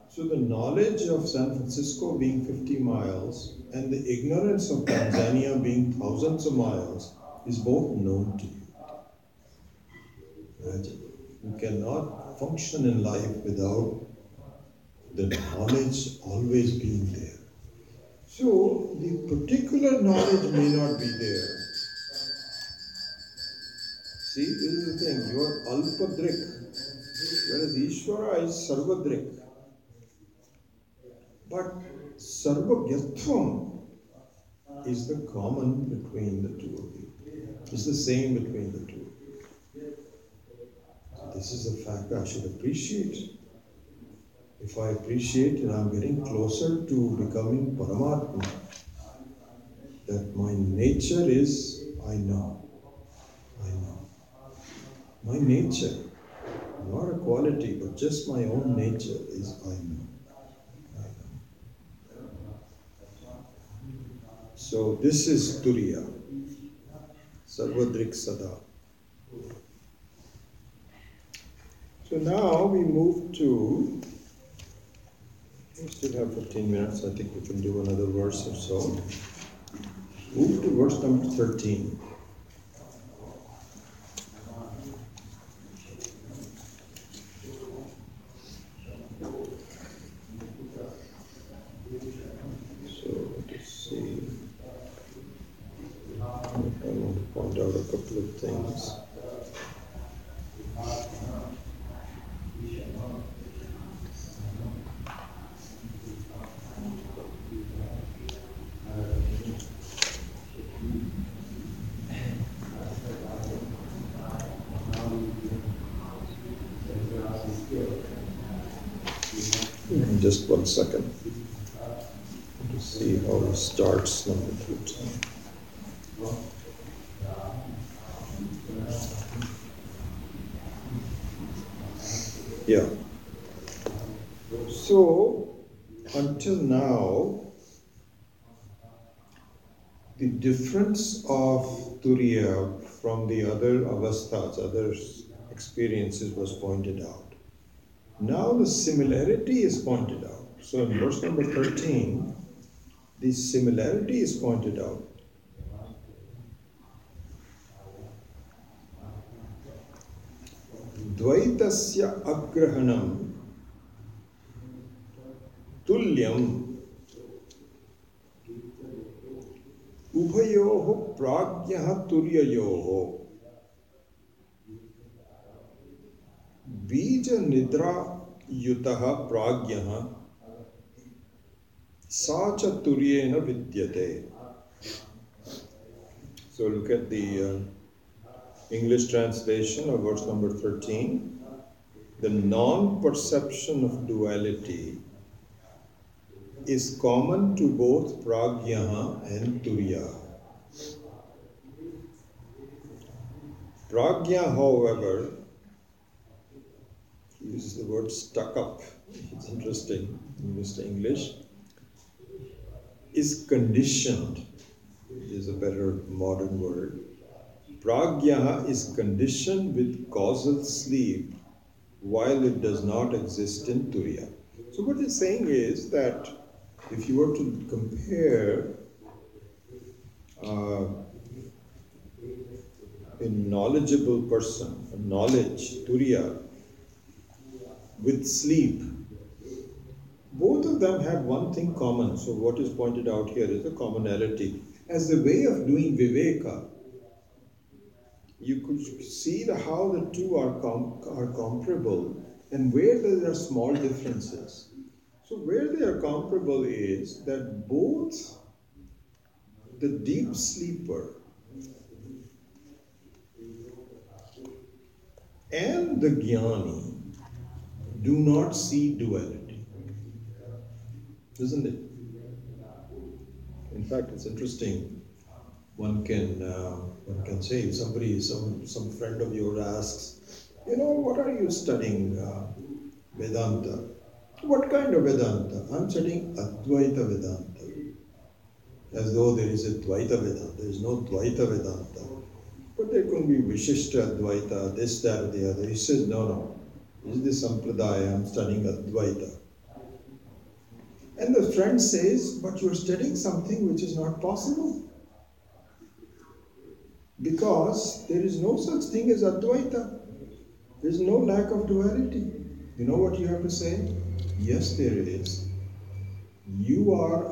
So the knowledge of San Francisco being 50 miles and the ignorance of Tanzania being thousands of miles is both known to you. Imagine. You cannot function in life without the knowledge always being there. So the particular knowledge may not be there. See, this is the thing, you are Alpadrik, whereas Ishvara is Sarvadrik. But Sarvagyatvam is the common between the two of you. It's the same between the two. So this is a fact I should appreciate. If I appreciate it, I'm getting closer to becoming Paramatma. That my nature is, I know. My nature, not a quality, but just my own nature is I know. So this is Turiya, Sarvadrik Sada. So now we move to, we still have 15 minutes, I think we can do another verse or so. Move to verse number 13. Point out a couple of things. Just 1 second to see how it starts number 13. Yeah. So, until now, the difference of Turiya from the other avasthas, other experiences was pointed out. Now the similarity is pointed out. So in verse number 13, the similarity is pointed out. Dvaitasya agrahanam tulyam ubhayoh pragyah turyayoh bija nidra yutah pragyah sa chaturyena vidyate. So look at the English translation of verse number 13. The non-perception of duality is common to both pragya and turya. Pragya, however, he uses the word stuck up. It's interesting in Mr. English. Is conditioned, is a better modern word. Pragya is conditioned with causal sleep while it does not exist in Turiya. So what it's saying is that if you were to compare a knowledgeable person, a knowledge, Turiya, with sleep, both of them have one thing common. So what is pointed out here is the commonality. As the way of doing Viveka, you could see how the two are comparable and where there are small differences. So where they are comparable is that both the deep sleeper and the jnani do not see duality, isn't it? In fact, it's interesting. One can say, if somebody, some friend of yours asks, what are you studying? Vedanta. What kind of Vedanta? I'm studying Advaita Vedanta. As though there is a Dvaita Vedanta. There is no Dvaita Vedanta. But there can be Vishishta Advaita, this, that, the other. He says, no. This is the Sampradaya, I'm studying Advaita. And the friend says, but you're studying something which is not possible. Because there is no such thing as Advaita. There is no lack of duality. You know what you have to say? Yes, there is. You are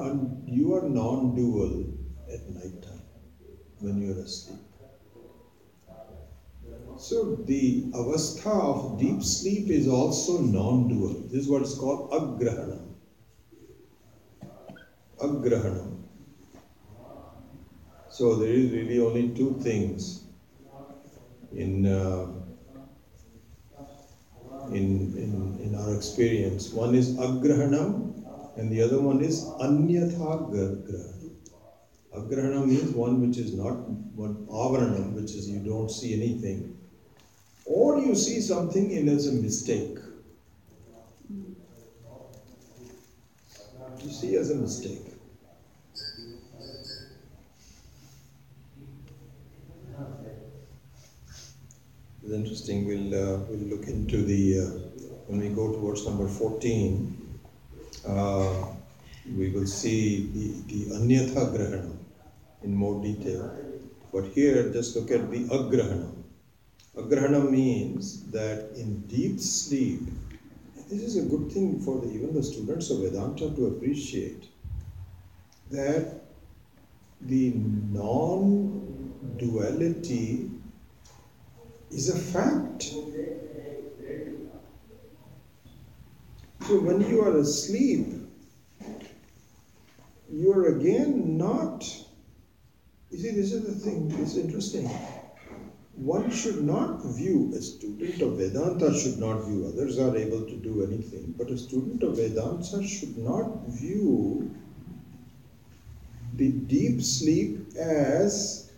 non-dual at night time when you are asleep. So the avastha of deep sleep is also non-dual. This is what is called agrahanam. Agrahanam. So there is really only two things in our experience. One is agrahanam and the other one is anyatha grahanam. Agrahanam means one which is not, one avaranam, which is you don't see anything. Or you see something in as a mistake. You see as a mistake. It's interesting. We'll look into the when we go towards number 14. We will see the anyatha grahanam in more detail. But here, just look at the agrahanam. Agrahanam means that in deep sleep, this is a good thing for even the students of Vedanta to appreciate, that the non-duality is a fact. So when you are asleep, you are again not, you see, this is the thing, it's interesting. One should not view, a student of Vedanta should not view, others are able to do anything, but a student of Vedanta should not view the deep sleep as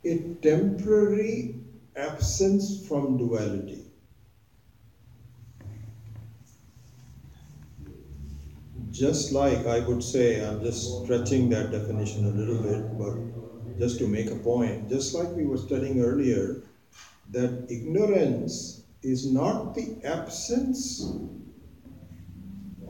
a temporary absence from duality. Just like I would say, I'm just stretching that definition a little bit, but just to make a point, just like we were studying earlier, that ignorance is not the absence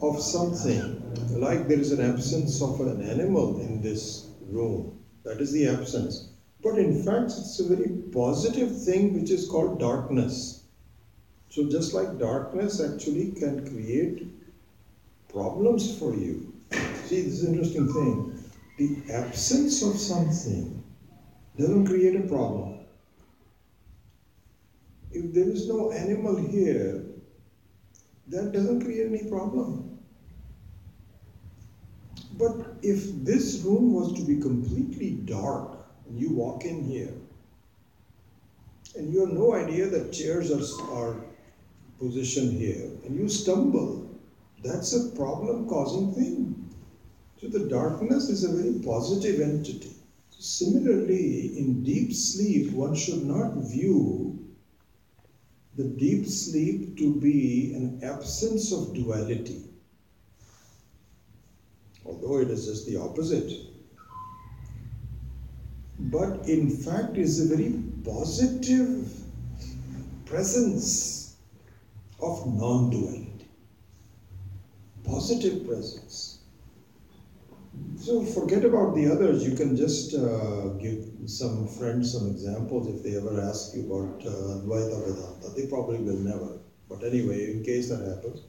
of something, like there is an absence of an animal in this room. That is the absence. But in fact, it's a very positive thing which is called darkness. So just like darkness actually can create problems for you. See, this is an interesting thing. The absence of something doesn't create a problem. If there is no animal here, that doesn't create any problem. But if this room was to be completely dark, and you walk in here, and you have no idea that chairs are positioned here, and you stumble, that's a problem-causing thing. So the darkness is a very positive entity. So similarly, in deep sleep, one should not view the deep sleep to be an absence of duality, although it is just the opposite. But in fact, is a very positive presence of non-duality. Positive presence. So forget about the others. You can just give some friends some examples if they ever ask you about Advaita Vedanta. They probably will never. But anyway, in case that happens.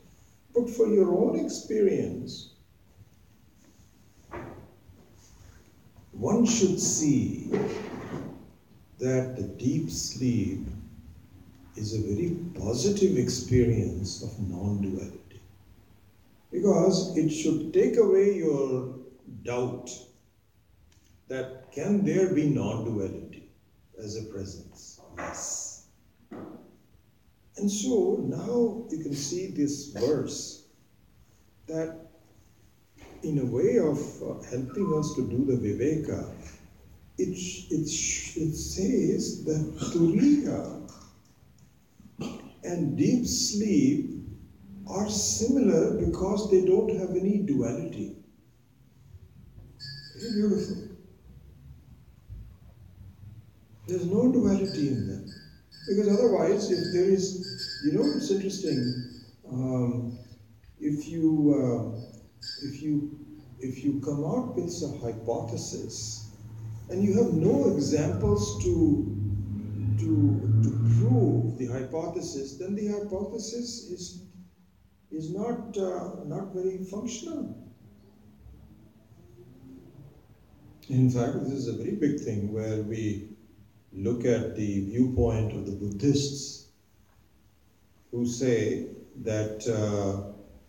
But for your own experience, one should see that the deep sleep is a very positive experience of non-duality. Because it should take away your doubt that can there be non-duality as a presence? Yes. And so now you can see this verse that in a way of helping us to do the viveka, it says that turiya and deep sleep are similar because they don't have any duality. Very beautiful. There's no duality in them. Because otherwise, if there is, it's interesting, if you come out with some hypothesis and you have no examples to prove the hypothesis, then the hypothesis is not very functional. In fact, this is a very big thing where we look at the viewpoint of the Buddhists who say that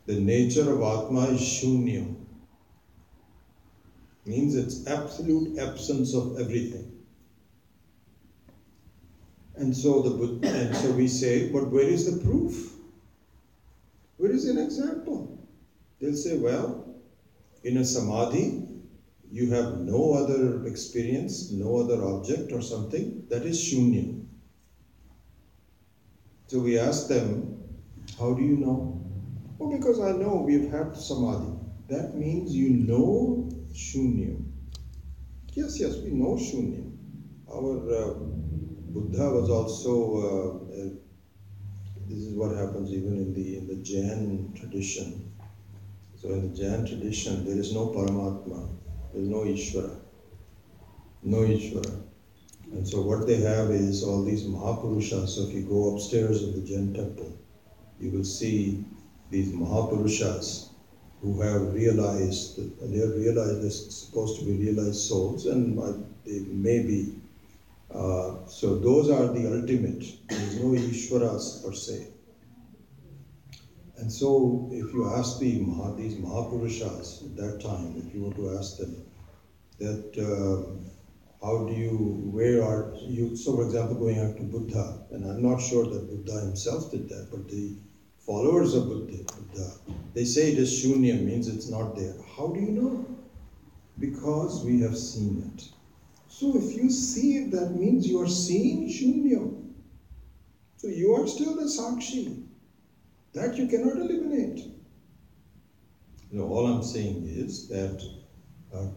the nature of Atma is shunyam. Means it's absolute absence of everything. And so we say, but where is the proof? Where is an example? They'll say, well, in a samadhi, you have no other experience, no other object or something, that is shunya. So we ask them, how do you know? Oh, because I know we've had samadhi. That means you know shunya. Yes, we know shunya. Our Buddha was also, this is what happens even in the Jain tradition. So in the Jain tradition, there is no Paramatma. There is no Ishvara. No Ishvara. And so what they have is all these Mahapurushas. So if you go upstairs of the Jain temple, you will see these Mahapurushas who have realized that they're supposed to be realized souls, and they may be. So those are the ultimate. There is no Ishvaras per se. And so if you ask these Mahapurushas at that time, if you were to ask them that where are you, so for example going out to Buddha, and I'm not sure that Buddha himself did that, but the followers of Buddha, they say it is shunya, means it's not there. How do you know? Because we have seen it. So if you see it, that means you are seeing shunya. So you are still the sakshi. That you cannot eliminate. All I'm saying is that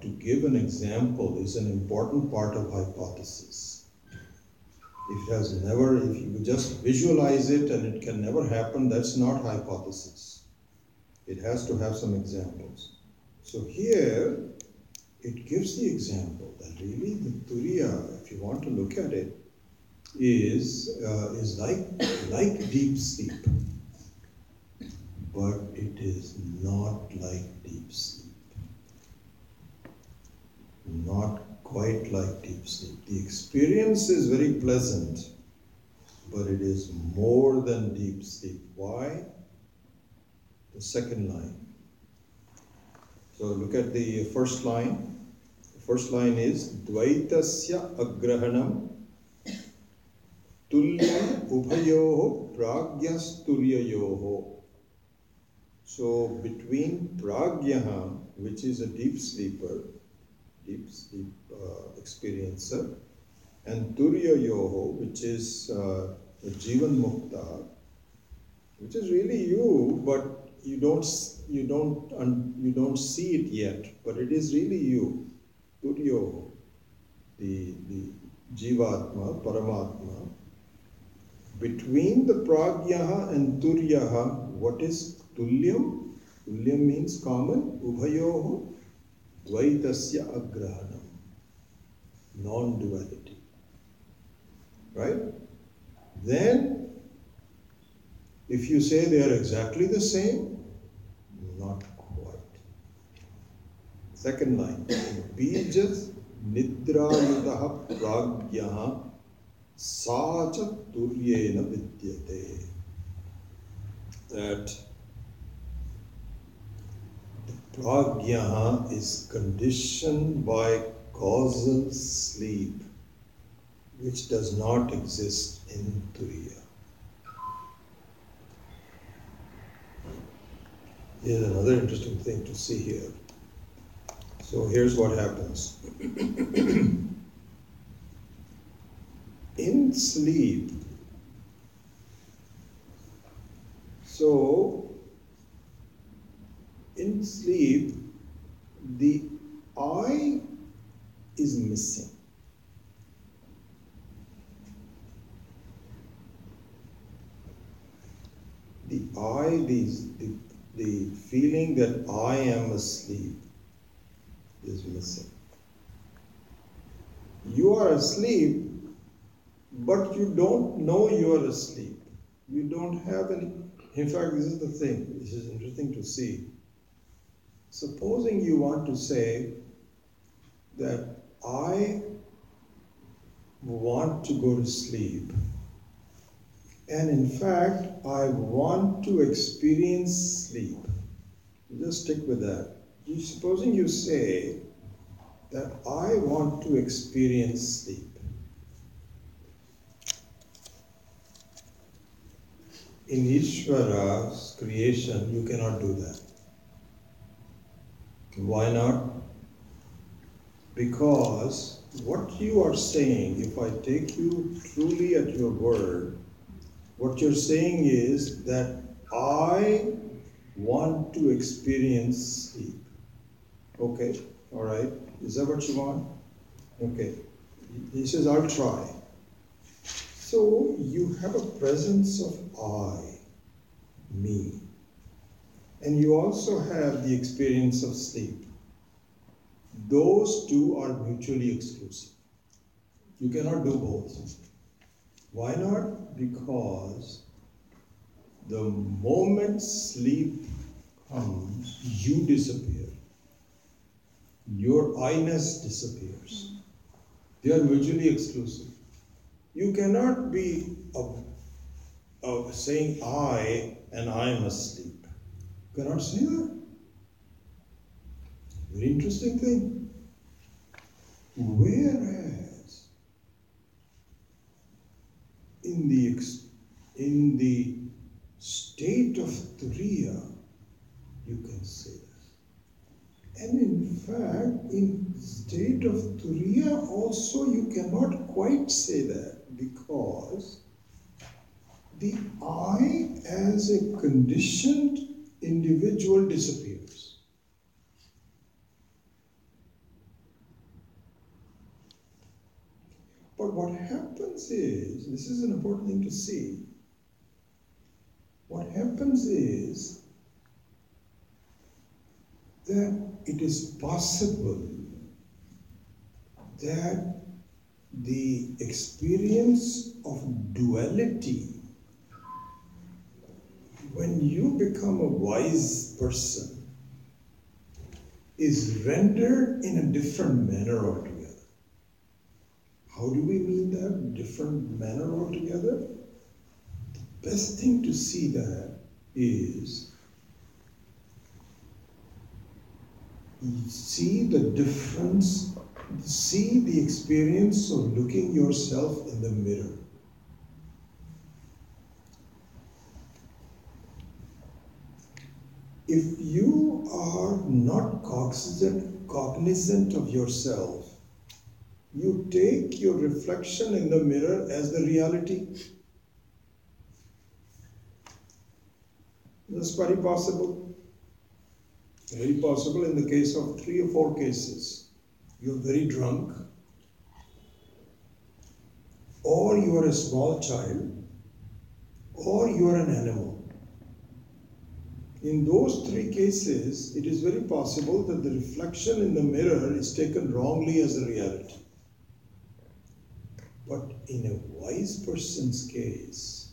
to give an example is an important part of hypothesis. If you just visualize it and it can never happen, that's not hypothesis. It has to have some examples. So here, it gives the example that really the turiya, if you want to look at it, is like deep sleep. but it is not like deep sleep. Not quite like deep sleep. The experience is very pleasant, but it is more than deep sleep. Why? The second line. So look at the first line. The first line is Dvaitasya agrahanam tulyam ubhayoho pragyasturyayoho. So between pragyaha, which is a deep sleeper, deep sleep experiencer, and turyayoho, which is a jivan mukta, which is really you, but you don't see it yet, but it is really you. Turyoho, the jivatma, paramatma. Between the pragyaha and turyaha, what is tulyam? Tulyam means common. Ubhayoho dvaitasya agrahanam. Non-duality. Right? Then, if you say they are exactly the same, not quite. Second line. Bijas nidrayutaha pragyaha sacha turyena vidyate. That the pragyaha is conditioned by causal sleep, which does not exist in turiya. Here's another interesting thing to see here. So here's what happens. In sleep, the I is missing. The I, the feeling that I am asleep is missing. You are asleep, but you don't know you are asleep. You don't have any. In fact, this is the thing. This is interesting to see. Supposing you want to say that I want to go to sleep, and in fact, I want to experience sleep. Just stick with that. Supposing you say that I want to experience sleep. In Ishvara's creation, you cannot do that. Why not? Because what you are saying, if I take you truly at your word, what you're saying is that I want to experience sleep. Okay, all right. Is that what you want? Okay. He says, I'll try. So you have a presence of I, me. And you also have the experience of sleep. Those two are mutually exclusive. You cannot do both. Why not? Because the moment sleep comes, you disappear. Your I-ness disappears. They are mutually exclusive. You cannot be saying I and I am asleep. You cannot say that. Very interesting thing. Whereas in the state of Turiya, you can say that. And in fact, in state of Turiya also you cannot quite say that, because the I as a conditioned individual disappears. But what happens is, this is an important thing to see, what happens is that it is possible that the experience of duality when you become a wise person, is rendered in a different manner altogether. How do we mean that? Different manner altogether? The best thing to see that is you see the difference, see the experience of looking yourself in the mirror. If you are not cognizant of yourself, you take your reflection in the mirror as the reality. That's very possible. Very possible in the case of 3 or 4 cases. You're very drunk, or you are a small child, or you are an animal. In those 3 cases, it is very possible that the reflection in the mirror is taken wrongly as a reality. But in a wise person's case,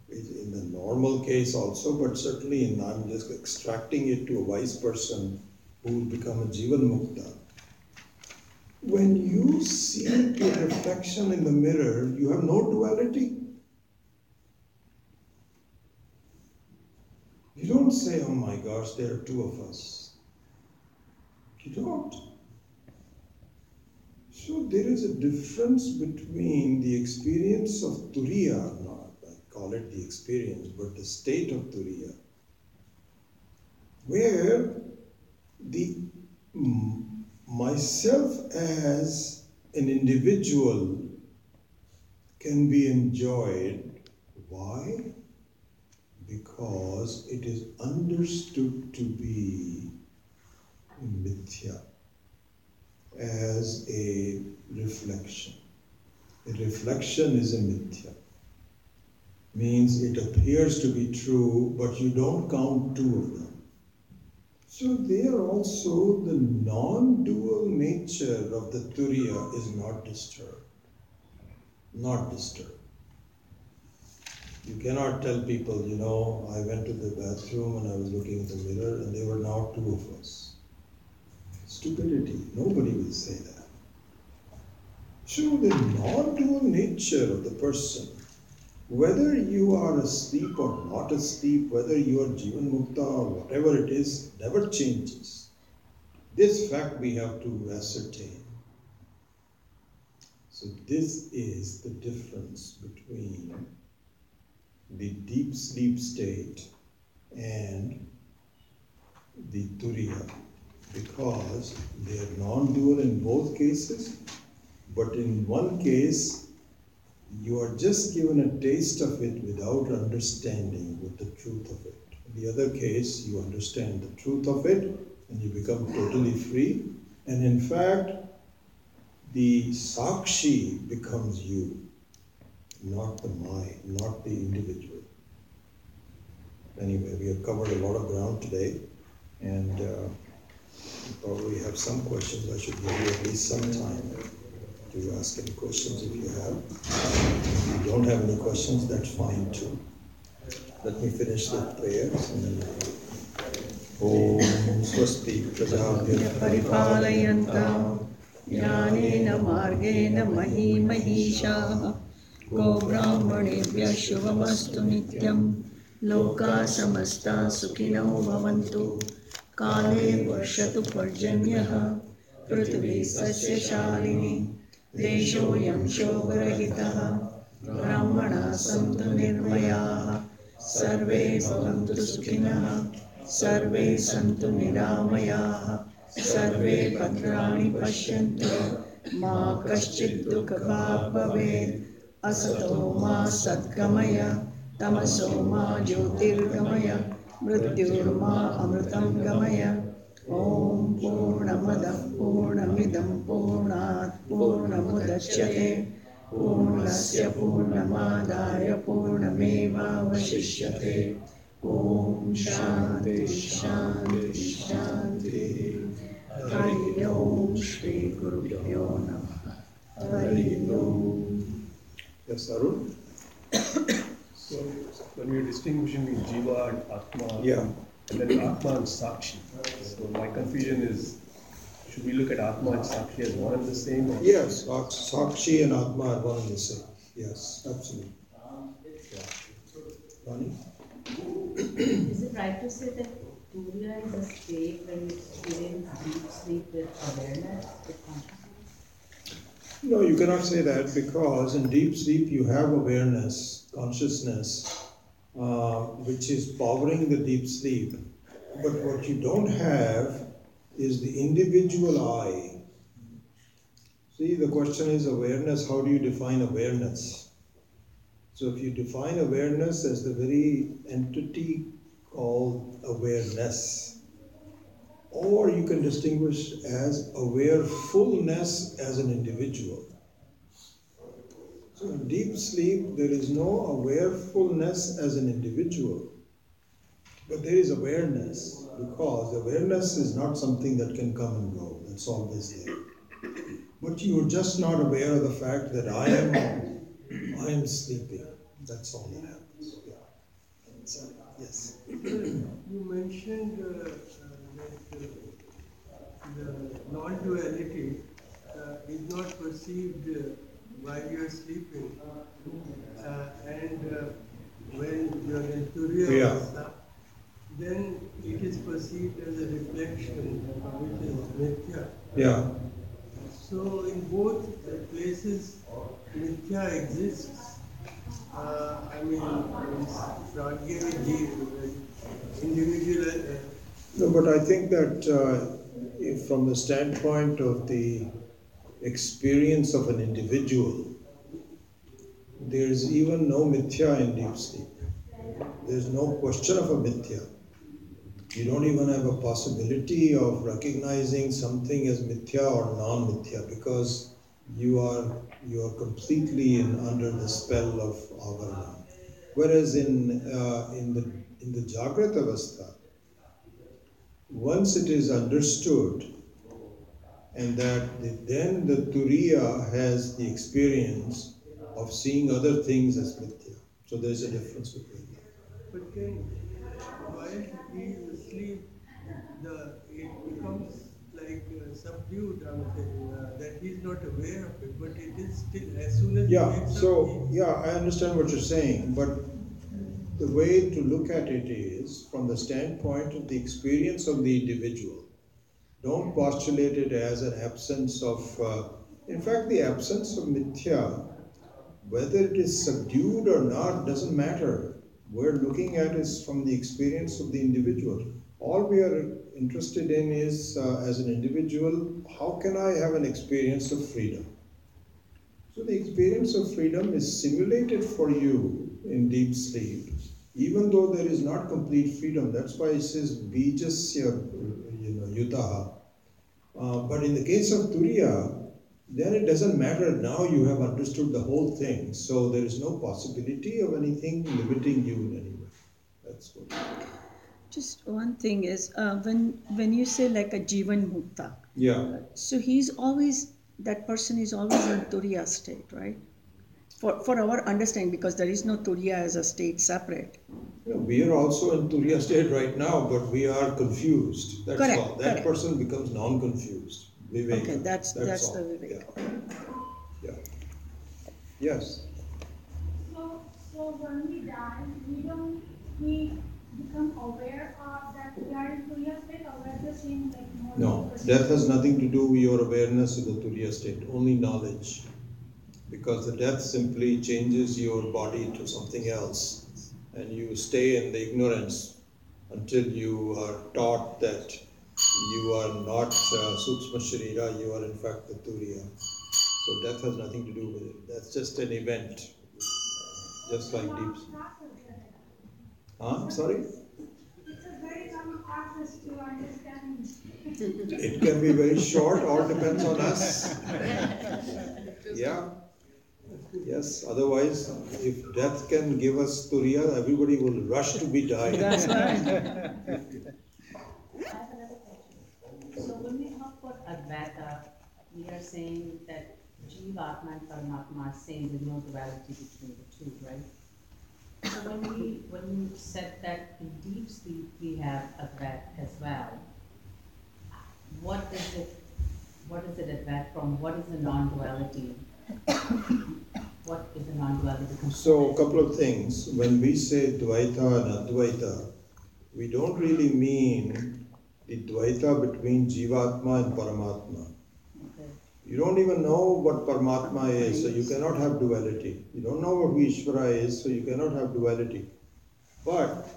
in the normal case also, but certainly I'm just extracting it to a wise person who will become a Jivan Mukta. When you see your reflection in the mirror, you have no duality. You don't say, oh my gosh, there are 2 of us. You don't. So there is a difference between the experience of Turiya, not I call it the experience, but the state of Turiya, where the myself as an individual can be enjoyed. Why? Because it is understood to be mithya, as a reflection. A reflection is a mithya. Means it appears to be true, but you don't count 2 of them. So there also the non-dual nature of the Turiya is not disturbed. Not disturbed. You cannot tell people, I went to the bathroom and I was looking in the mirror and there were now 2 of us. Stupidity. Nobody will say that. So the non-dual nature of the person, whether you are asleep or not asleep, whether you are Jivan Mukta or whatever it is, never changes. This fact we have to ascertain. So this is the difference between the deep sleep state and the Turiya, because they are non-dual in both cases, but in one case you are just given a taste of it without understanding what the truth of it. In the other case, you understand the truth of it and you become totally free, and in fact the Sakshi becomes you, not the mind, not the individual. Anyway, we have covered a lot of ground today, and you probably have some questions. I should give you at least some time to ask any questions if you have. If you don't have any questions, that's fine too. Let me finish the prayers and then Om Swasti Prajabhya Paripalayantam Jnanena Margena Mahi Mahishaha Go Brahmanebhya Shubhamastu Nityam Loka Samasta Sukhino Bhavantu Kale Varshatu Parjanyaha Prithvi Sasya Shalini Deshoyam Shobharahitaha Brahmana Santu Nirmayaha Sarve Bhavantu Sukhinaha Sarve Santu Niramayaha Sarve Bhadrani Pashyantu Ma Kaschid Dukha Bhag Bhaved Asato Ma Satgamaya Tamaso Ma Jyotirgamaya Mrityurma Amritam Gamaya Om Purnamadah Purnamidam Purnat Purnamudachyate Purnasya Purnamadaya Purnameva Vashishyate Om Shanti Shanti Shanti Hari Om Shri Gurubhyo Namaha Hari Om. Yes, Arun? So when you're distinguishing between Jiva and Atma, Yeah. and then Atma and Sakshi. So my confusion is, should we look at Atma and Sakshi as one and the same? Or Yes, Sakshi and Atma are one and the same. Yes, absolutely. Ronnie? Is it right to say that Turiya is a state when you experience deep sleep with awareness, with consciousness? No, you cannot say that because in deep sleep you have awareness, consciousness, which is powering the deep sleep. But what you don't have is the individual I. See, the question is awareness. How do you define awareness? So if you define awareness as the very entity called awareness, or you can distinguish as awarefulness as an individual. So in deep sleep, there is no awarefulness as an individual, but there is awareness, because awareness is not something that can come and go. That's always there. But you are just not aware of the fact that I am sleeping. That's all that happens. Yeah. So, yes. You mentioned that the non-duality is not perceived while you are sleeping, and when you are in Turiya Yeah. Avastha, then it is perceived as a reflection, which is mithya. Yeah. So in both places, mithya exists. I mean, individual. No, but I think that if from the standpoint of the experience of an individual, there is even no mithya in deep sleep. There is no question of a mithya. You don't even have a possibility of recognizing something as mithya or non-mithya, because you are completely under the spell of avarana. Whereas in the Jagrata Avastha, once it is understood, and that then the Turiya has the experience of seeing other things as mithya. So there is a difference between them. But then, while he is asleep, it becomes like subdued. I would say that he is not aware of it, but it is still as soon as he Yeah, wakes so up. yeah, I understand what you're saying, but the way to look at it is from the standpoint of the experience of the individual. Don't postulate it as an absence of, in fact, the absence of mithya, whether it is subdued or not, doesn't matter. We're looking at is from the experience of the individual. All we are interested in is, as an individual, how can I have an experience of freedom? So the experience of freedom is simulated for you in deep sleep, even though there is not complete freedom. That's why it says bijasya, yutaha. But in the case of Turiya, then it doesn't matter. Now you have understood the whole thing. So there is no possibility of anything limiting you in any way. That's what. Just one thing is when you say like a Jivan Mukta, Yeah. so that person is always in Turiya state, right? For our understanding, because there is no Turiya as a state separate. We are also in Turiya state right now, but we are confused. That's Correct, all. That correct. person becomes non-confused. Viveka. Okay, that's all. the Viveka. Yeah. Yes. So when we die, we become aware of that we are in Turiya state, or we're just in like more. No, death has nothing to do with your awareness of the Turiya state, only knowledge. Because the death simply changes your body to something else, and you stay in the ignorance until you are taught that you are not Sukshma Sharira, you are in fact the Turiya. So death has nothing to do with it. That's just an event, just like deep. Huh? Sorry? It's a very long process to understand. It can be very short, all depends on us. Yeah. Yes, otherwise, if death can give us Turiya, everybody will rush to be dying. That's right. I have another question. So when we talk about Advaita, we are saying that Jiva, Atma and Paramatma are same, with no duality between the two, right? So when you said that in deep sleep we have Advait as well, what is it Advait from? What is the non-duality? What is the non-duality component? So, a couple of things. When we say Dvaita and Advaita, we don't really mean the Dvaita between Jivatma and Paramatma. Okay. You don't even know what Paramatma is, so you cannot have duality. You don't know what Ishvara is, so you cannot have duality. But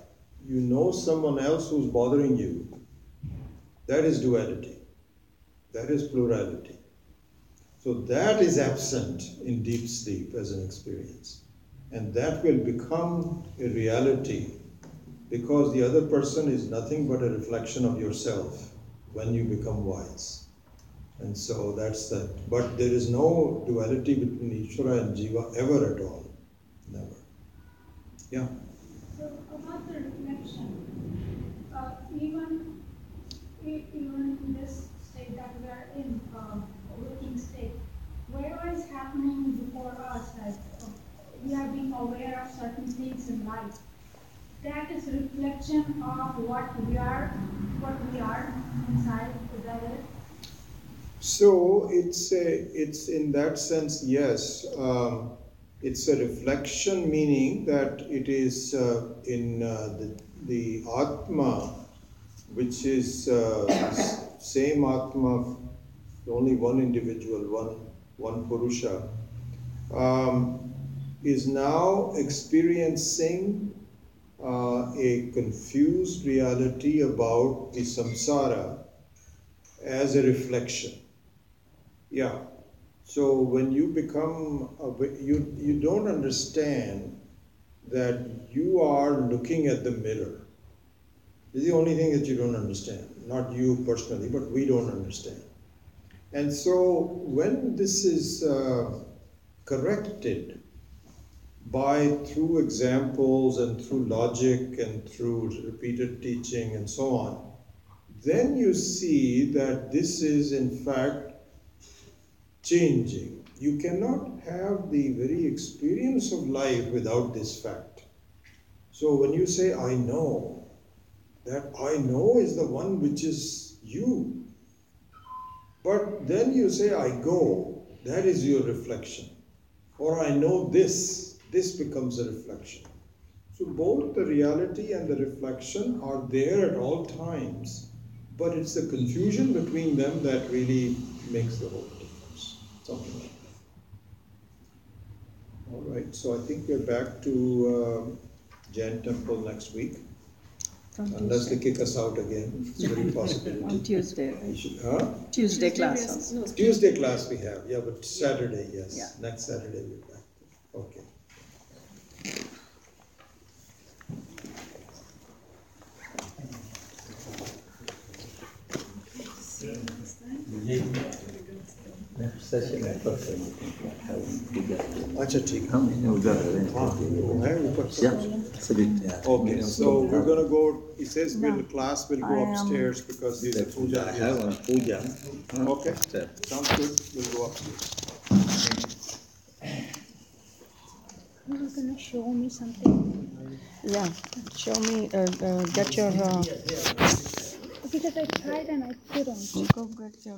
you know someone else who's bothering you. That is duality. That is plurality. So that is absent in deep sleep as an experience. And that will become a reality because the other person is nothing but a reflection of yourself when you become wise. And so that's that. But there is no duality between Ishvara and Jiva ever at all. Never. Yeah. So about the reflection, even in this state that we are in, waking state, whatever is happening before us, like we are being aware of certain things in life, that is reflection of what we are inside. Is that it? So it's in that sense, yes. It's a reflection, meaning that it is in the Atma, which is same Atma, only one individual, one Purusha, is now experiencing a confused reality about the samsara as a reflection. Yeah. So when you become, you don't understand that you are looking at the mirror. This is the only thing that you don't understand. Not you personally, but we don't understand. And so when this is corrected through examples and through logic and through repeated teaching and so on, then you see that this is in fact changing. You cannot have the very experience of life without this fact. So when you say, I know, that I know is the one which is you. But then you say, I go, that is your reflection. Or I know this becomes a reflection. So both the reality and the reflection are there at all times, but it's the confusion between them that really makes the whole difference. Something like that. All right, so I think we're back to Jain Temple next week. Unless they kick us out again, it's a very possibility. On Tuesday. Huh? Tuesday class also. Tuesday class we have, yeah, but Saturday, yes. Yeah. Next Saturday we're back. Okay. Session है perfect अच्छा ठीक है हम इन्हें उधर रहे हाँ वो है ऊपर Okay, so we're gonna go. He says class will go upstairs because he's a puja. I have a puja. Okay, sounds good. We'll go upstairs. You were gonna show me something. Yeah, show me, get your, Because I tried and I couldn't. go get your